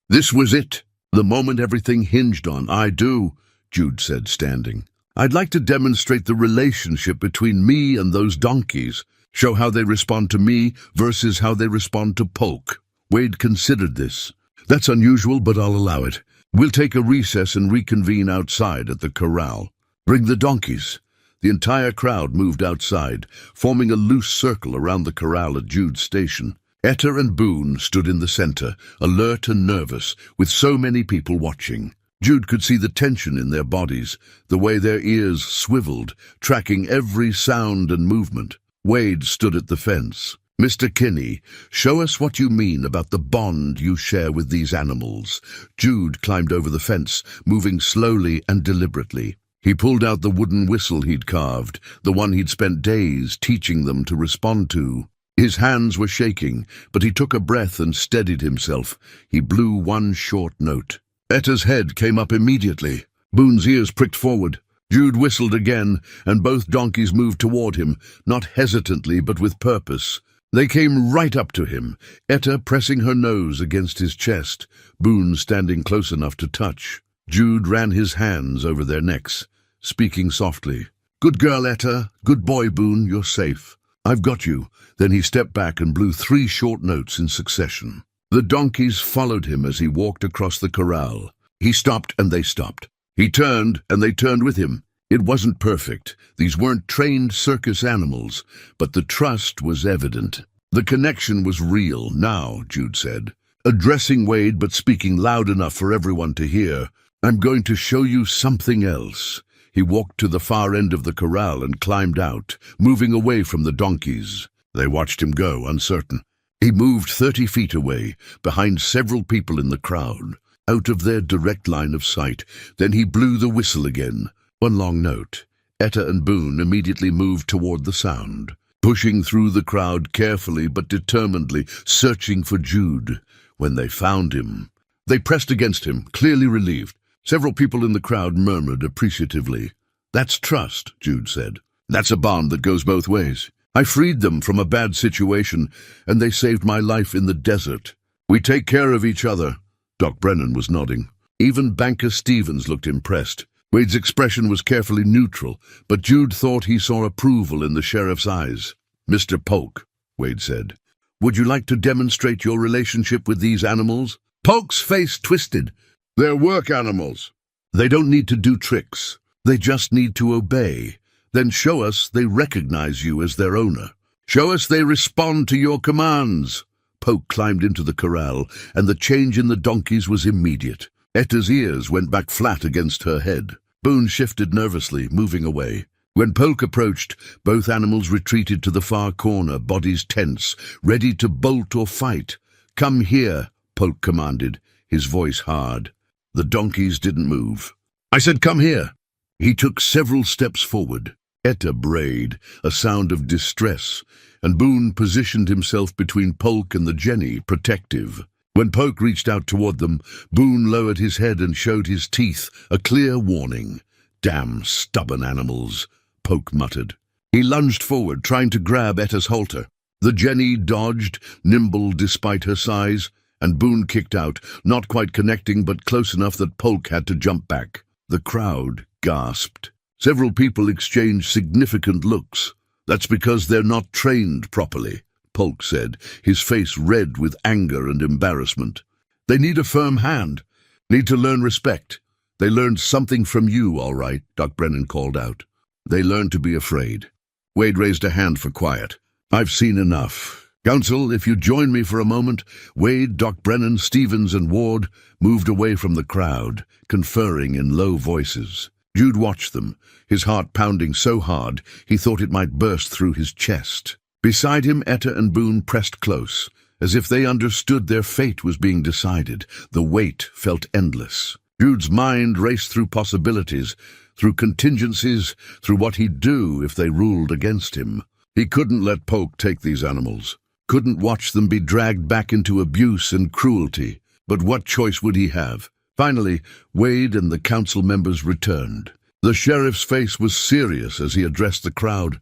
This was it, the moment everything hinged on. "I do," Jude said, standing. "I'd like to demonstrate the relationship between me and those donkeys, show how they respond to me versus how they respond to Polk." Wade considered this. "That's unusual, but I'll allow it. We'll take a recess and reconvene outside at the corral. Bring the donkeys." The entire crowd moved outside, forming a loose circle around the corral at Jude's station. Etta and Boone stood in the center, alert and nervous, with so many people watching. Jude could see the tension in their bodies, the way their ears swiveled, tracking every sound and movement. Wade stood at the fence. "Mr. Kinney, show us what you mean about the bond you share with these animals." Jude climbed over the fence, moving slowly and deliberately. He pulled out the wooden whistle he'd carved, the one he'd spent days teaching them to respond to. His hands were shaking, but he took a breath and steadied himself. He blew one short note. Etta's head came up immediately. Boone's ears pricked forward. Jude whistled again, and both donkeys moved toward him, not hesitantly but with purpose. They came right up to him, Etta pressing her nose against his chest, Boone standing close enough to touch. Jude ran his hands over their necks, speaking softly. "Good girl, Etta. Good boy, Boone. You're safe. I've got you." Then he stepped back and blew 3 short notes in succession. The donkeys followed him as he walked across the corral. He stopped and they stopped. He turned and they turned with him. It wasn't perfect. These weren't trained circus animals, but the trust was evident. The connection was real. "Now," Jude said, addressing Wade but speaking loud enough for everyone to hear, "I'm going to show you something else." He walked to the far end of the corral and climbed out, moving away from the donkeys. They watched him go, uncertain. He moved 30 feet away, behind several people in the crowd, out of their direct line of sight. Then he blew the whistle again. One long note. Etta and Boone immediately moved toward the sound, pushing through the crowd carefully but determinedly, searching for Jude. When they found him, they pressed against him, clearly relieved. Several people in the crowd murmured appreciatively. "That's trust," Jude said. "That's a bond that goes both ways. I freed them from a bad situation, and they saved my life in the desert. We take care of each other." Doc Brennan was nodding. Even Banker Stevens looked impressed. Wade's expression was carefully neutral, but Jude thought he saw approval in the sheriff's eyes. "Mr. Polk," Wade said, "would you like to demonstrate your relationship with these animals?" Polk's face twisted. "They're work animals. They don't need to do tricks. They just need to obey. Then show us they recognize you as their owner. Show us they respond to your commands." Polk climbed into the corral, and the change in the donkeys was immediate. Etta's ears went back flat against her head. Boone shifted nervously, moving away. When Polk approached, both animals retreated to the far corner, bodies tense, ready to bolt or fight. "Come here," Polk commanded, his voice hard. The donkeys didn't move. "I said come here." He took several steps forward. Etta brayed, a sound of distress, and Boone positioned himself between Polk and the Jenny, protective. When Polk reached out toward them, Boone lowered his head and showed his teeth, a clear warning. "Damn stubborn animals," Polk muttered. He lunged forward, trying to grab Etta's halter. The Jenny dodged, nimble despite her size, and Boone kicked out, not quite connecting but close enough that Polk had to jump back. The crowd gasped. Several people exchanged significant looks. "That's because they're not trained properly," Polk said, his face red with anger and embarrassment. "They need a firm hand, need to learn respect. They learned something from you, all right," Doc Brennan called out. "They learned to be afraid." Wade raised a hand for quiet. "I've seen enough. Council, if you join me for a moment." Wade, Doc Brennan, Stevens, and Ward moved away from the crowd, conferring in low voices. Jude watched them, his heart pounding so hard he thought it might burst through his chest. Beside him, Etta and Boone pressed close, as if they understood their fate was being decided. The weight felt endless. Jude's mind raced through possibilities, through contingencies, through what he'd do if they ruled against him. He couldn't let Polk take these animals, couldn't watch them be dragged back into abuse and cruelty. But what choice would he have? Finally, Wade and the council members returned. The sheriff's face was serious as he addressed the crowd.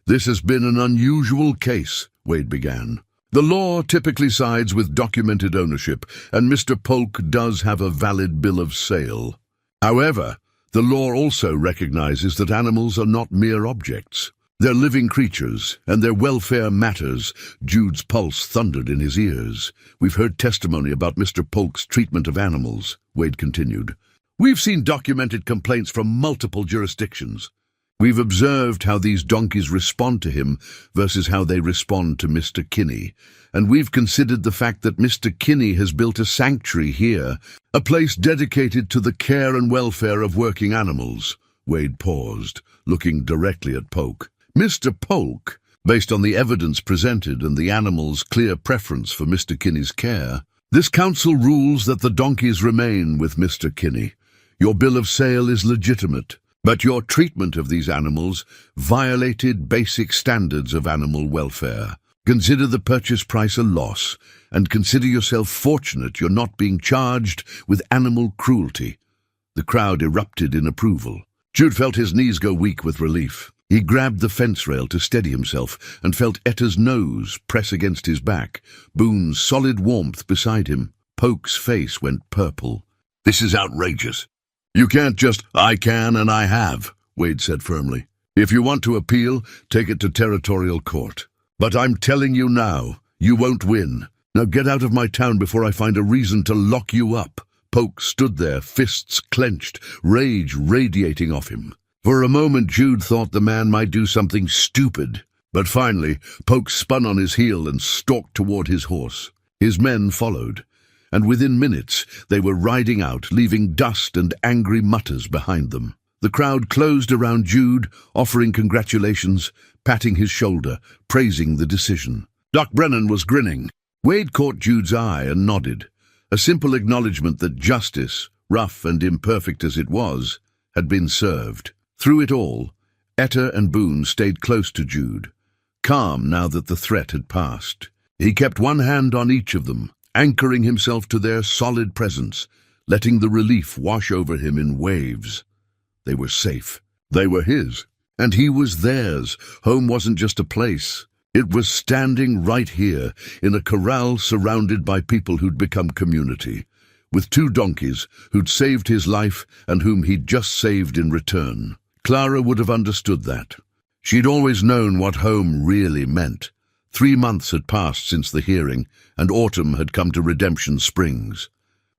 "This has been an unusual case," Wade began. "The law typically sides with documented ownership, and Mr. Polk does have a valid bill of sale. However, the law also recognizes that animals are not mere objects. They're living creatures, and their welfare matters." Jude's pulse thundered in his ears. "We've heard testimony about Mr. Polk's treatment of animals," Wade continued. "We've seen documented complaints from multiple jurisdictions. We've observed how these donkeys respond to him versus how they respond to Mr. Kinney. And we've considered the fact that Mr. Kinney has built a sanctuary here, a place dedicated to the care and welfare of working animals." Wade paused, looking directly at Polk. "Mr. Polk, based on the evidence presented and the animal's clear preference for Mr. Kinney's care, this council rules that the donkeys remain with Mr. Kinney. Your bill of sale is legitimate, but your treatment of these animals violated basic standards of animal welfare. Consider the purchase price a loss, and consider yourself fortunate you're not being charged with animal cruelty." The crowd erupted in approval. Jude felt his knees go weak with relief. He grabbed the fence rail to steady himself and felt Etta's nose press against his back, Boone's solid warmth beside him. Polk's face went purple. "This is outrageous. You can't just—" "I can and I have," Wade said firmly. "If you want to appeal, take it to territorial court. But I'm telling you now, you won't win. Now get out of my town before I find a reason to lock you up." Polk stood there, fists clenched, rage radiating off him. For a moment, Jude thought the man might do something stupid. But finally, Polk spun on his heel and stalked toward his horse. His men followed, and within minutes they were riding out, leaving dust and angry mutters behind them. The crowd closed around Jude, offering congratulations, patting his shoulder, praising the decision. Doc Brennan was grinning. Wade caught Jude's eye and nodded, a simple acknowledgement that justice, rough and imperfect as it was, had been served. Through it all, Etta and Boone stayed close to Jude, calm now that the threat had passed. He kept one hand on each of them, anchoring himself to their solid presence, letting the relief wash over him in waves. They were safe. They were his, and he was theirs. Home wasn't just a place. It was standing right here, in a corral surrounded by people who'd become community, with two donkeys who'd saved his life and whom he'd just saved in return. Clara would have understood that. She'd always known what home really meant. 3 months had passed since the hearing, and autumn had come to Redemption Springs.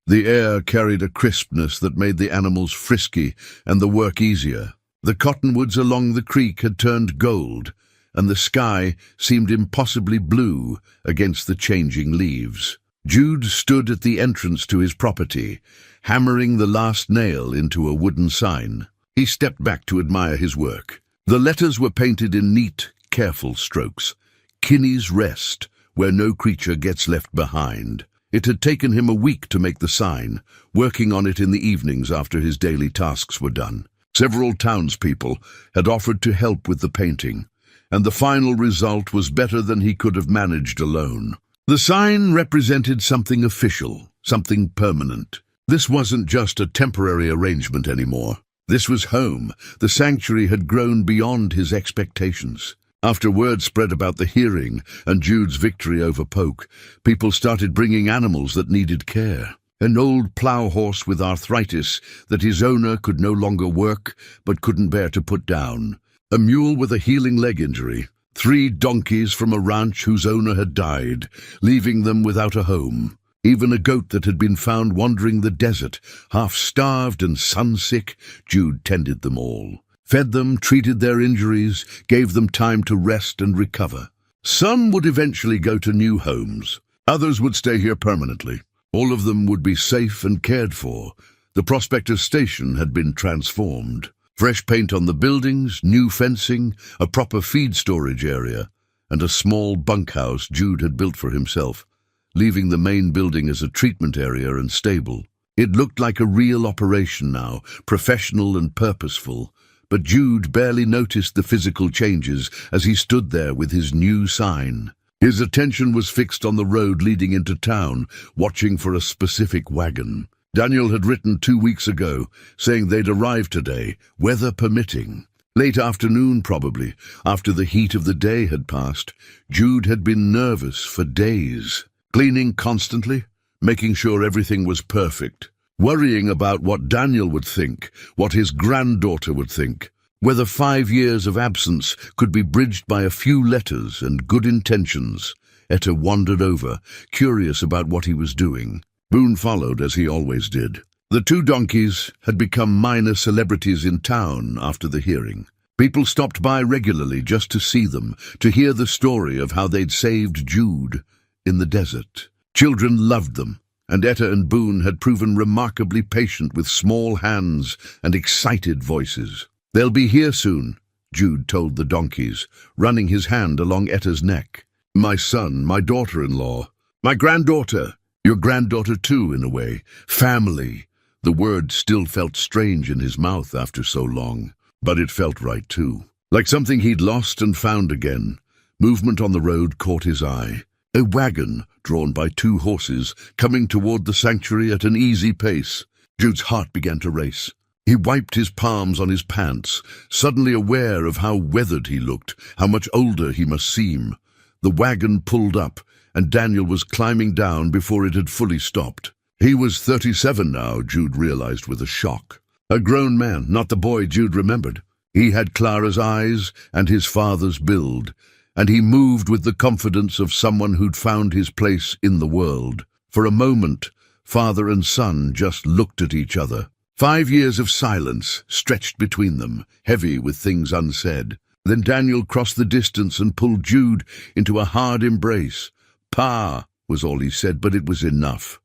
The air carried a crispness that made the animals frisky and the work easier. The cottonwoods along the creek had turned gold, and the sky seemed impossibly blue against the changing leaves. Jude stood at the entrance to his property, hammering the last nail into a wooden sign. He stepped back to admire his work. The letters were painted in neat, careful strokes. Kinney's Rest, where no creature gets left behind. It had taken him a week to make the sign, working on it in the evenings after his daily tasks were done. Several townspeople had offered to help with the painting, and the final result was better than he could have managed alone. The sign represented something official, something permanent. This wasn't just a temporary arrangement anymore. This was home. The sanctuary had grown beyond his expectations. After word spread about the hearing and Jude's victory over Poke, people started bringing animals that needed care. An old plough horse with arthritis that his owner could no longer work but couldn't bear to put down. A mule with a healing leg injury. 3 donkeys from a ranch whose owner had died, leaving them without a home. Even a goat that had been found wandering the desert, half-starved and sun-sick. Jude tended them all. Fed them, treated their injuries, gave them time to rest and recover. Some would eventually go to new homes. Others would stay here permanently. All of them would be safe and cared for. The Prospector Station had been transformed. Fresh paint on the buildings, new fencing, a proper feed storage area, and a small bunkhouse Jude had built for himself, leaving the main building as a treatment area and stable. It looked like a real operation now, professional and purposeful, but Jude barely noticed the physical changes as he stood there with his new sign. His attention was fixed on the road leading into town, watching for a specific wagon. Daniel had written 2 weeks ago, saying they'd arrive today, weather permitting. Late afternoon, probably, after the heat of the day had passed. Jude had been nervous for days, cleaning constantly, making sure everything was perfect, worrying about what Daniel would think, what his granddaughter would think, whether 5 years of absence could be bridged by a few letters and good intentions. Etta wandered over, curious about what he was doing. Boone followed, as he always did. The 2 donkeys had become minor celebrities in town after the hearing. People stopped by regularly just to see them, to hear the story of how they'd saved Jude in the desert. Children loved them, and Etta and Boone had proven remarkably patient with small hands and excited voices. "They'll be here soon," Jude told the donkeys, running his hand along Etta's neck. "My son, my daughter-in-law, my granddaughter, your granddaughter too, in a way. Family." The word still felt strange in his mouth after so long, but it felt right too. Like something he'd lost and found again. Movement on the road caught his eye. A wagon, drawn by 2 horses, coming toward the sanctuary at an easy pace. Jude's heart began to race. He wiped his palms on his pants, suddenly aware of how weathered he looked, how much older he must seem. The wagon pulled up, and Daniel was climbing down before it had fully stopped. He was 37 now, Jude realized with a shock. A grown man, not the boy Jude remembered. He had Clara's eyes and his father's build, and he moved with the confidence of someone who'd found his place in the world. For a moment, father and son just looked at each other. 5 years of silence stretched between them, heavy with things unsaid. Then Daniel crossed the distance and pulled Jude into a hard embrace. "Pa," was all he said, but it was enough.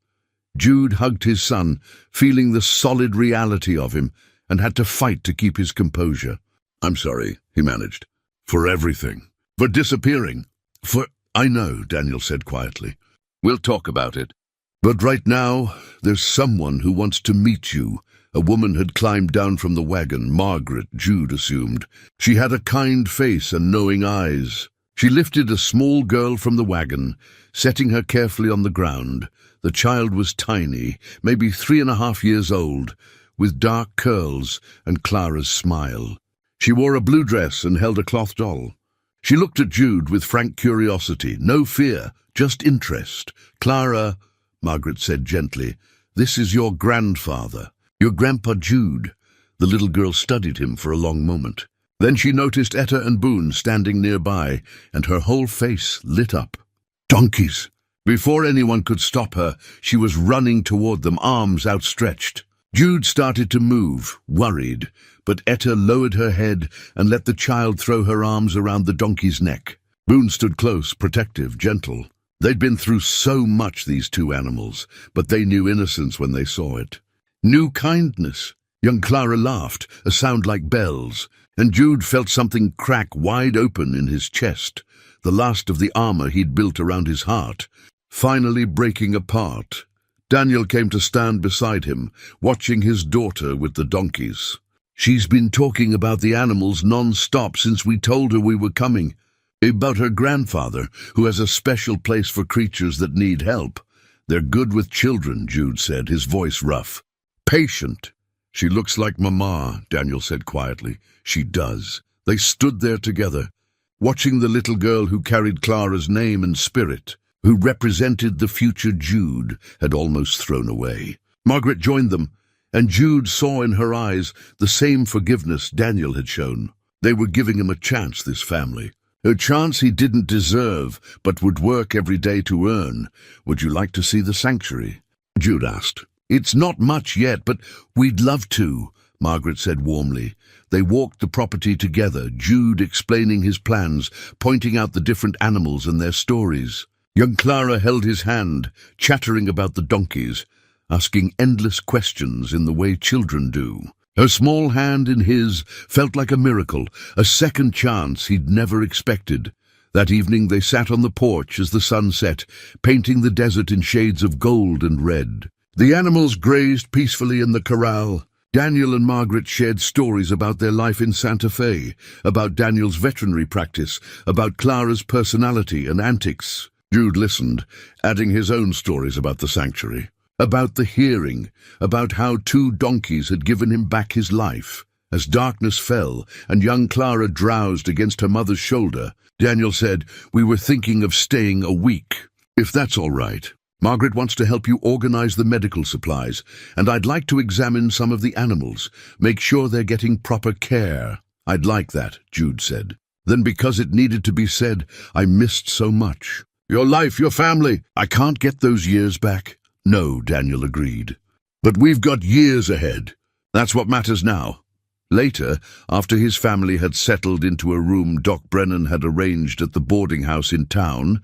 Jude hugged his son, feeling the solid reality of him, and had to fight to keep his composure. "I'm sorry," he managed. "For everything. For disappearing. I know," Daniel said quietly. "We'll talk about it. But right now, there's someone who wants to meet you." A woman had climbed down from the wagon, Margaret, Jude assumed. She had a kind face and knowing eyes. She lifted a small girl from the wagon, setting her carefully on the ground. The child was tiny, maybe 3.5 years old, with dark curls and Clara's smile. She wore a blue dress and held a cloth doll. She looked at Jude with frank curiosity, no fear, just interest. "Clara," Margaret said gently, "this is your grandfather. Your Grandpa Jude." The little girl studied him for a long moment. Then she noticed Etta and Boone standing nearby, and her whole face lit up. "Donkeys!" Before anyone could stop her, she was running toward them, arms outstretched. Jude started to move, worried, but Etta lowered her head and let the child throw her arms around the donkey's neck. Boone stood close, protective, gentle. They'd been through so much, these 2 animals, but they knew innocence when they saw it. New kindness. Young Clara laughed, a sound like bells, and Jude felt something crack wide open in his chest, the last of the armor he'd built around his heart, finally breaking apart. Daniel came to stand beside him, watching his daughter with the donkeys. "She's been talking about the animals non-stop since we told her we were coming. About her grandfather, who has a special place for creatures that need help. They're good with children," Jude said, his voice rough. "Patient." "She looks like Mama," Daniel said quietly. "She does." They stood there together, watching the little girl who carried Clara's name and spirit, who represented the future Jude, had almost thrown away. Margaret joined them, and Jude saw in her eyes the same forgiveness Daniel had shown. They were giving him a chance, this family. A chance he didn't deserve, but would work every day to earn. Would you like to see the sanctuary? Jude asked. It's not much yet, but we'd love to, Margaret said warmly. They walked the property together, Jude explaining his plans, pointing out the different animals and their stories. Young Clara held his hand, chattering about the donkeys, asking endless questions in the way children do. Her small hand in his felt like a miracle, a second chance he'd never expected. That evening they sat on the porch as the sun set, painting the desert in shades of gold and red. The animals grazed peacefully in the corral. Daniel and Margaret shared stories about their life in Santa Fe, about Daniel's veterinary practice, about Clara's personality and antics. Jude listened, adding his own stories about the sanctuary, about the hearing, about how 2 donkeys had given him back his life. As darkness fell and young Clara drowsed against her mother's shoulder, Daniel said, "We were thinking of staying a week, if that's all right. Margaret wants to help you organize the medical supplies, and I'd like to examine some of the animals, make sure they're getting proper care." "I'd like that," Jude said. Then, because it needed to be said, "I missed so much. Your life, your family. I can't get those years back." "No," Daniel agreed. "But we've got years ahead. That's what matters now." Later, after his family had settled into a room Doc Brennan had arranged at the boarding house in town,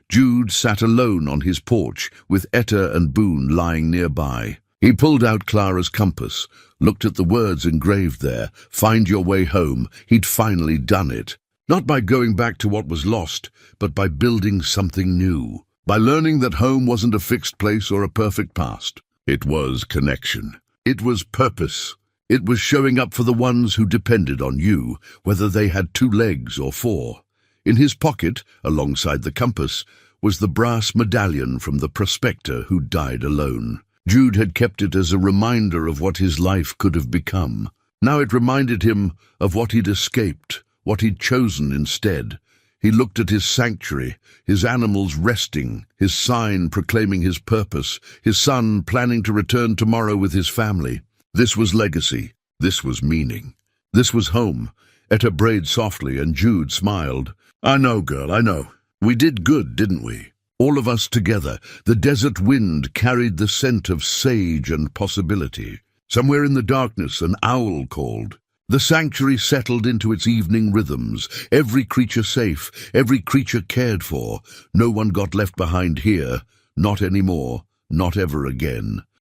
Jude sat alone on his porch with Etta and Boone lying nearby. He pulled out Clara's compass, looked at the words engraved there, "Find your way home." He'd finally done it. Not by going back to what was lost, but by building something new. By learning that home wasn't a fixed place or a perfect past. It was connection. It was purpose. It was showing up for the ones who depended on you, whether they had 2 legs or 4. In his pocket, alongside the compass, was the brass medallion from the prospector who died alone. Jude had kept it as a reminder of what his life could have become. Now it reminded him of what he'd escaped, what he'd chosen instead. He looked at his sanctuary, his animals resting, his sign proclaiming his purpose, his son planning to return tomorrow with his family. This was legacy. This was meaning. This was home. Etta brayed softly, and Jude smiled. "I know, girl, I know. We did good, didn't we? All of us together." The desert wind carried the scent of sage and possibility. Somewhere in the darkness, an owl called. The sanctuary settled into its evening rhythms, every creature safe, every creature cared for. No one got left behind here, not anymore, not ever again.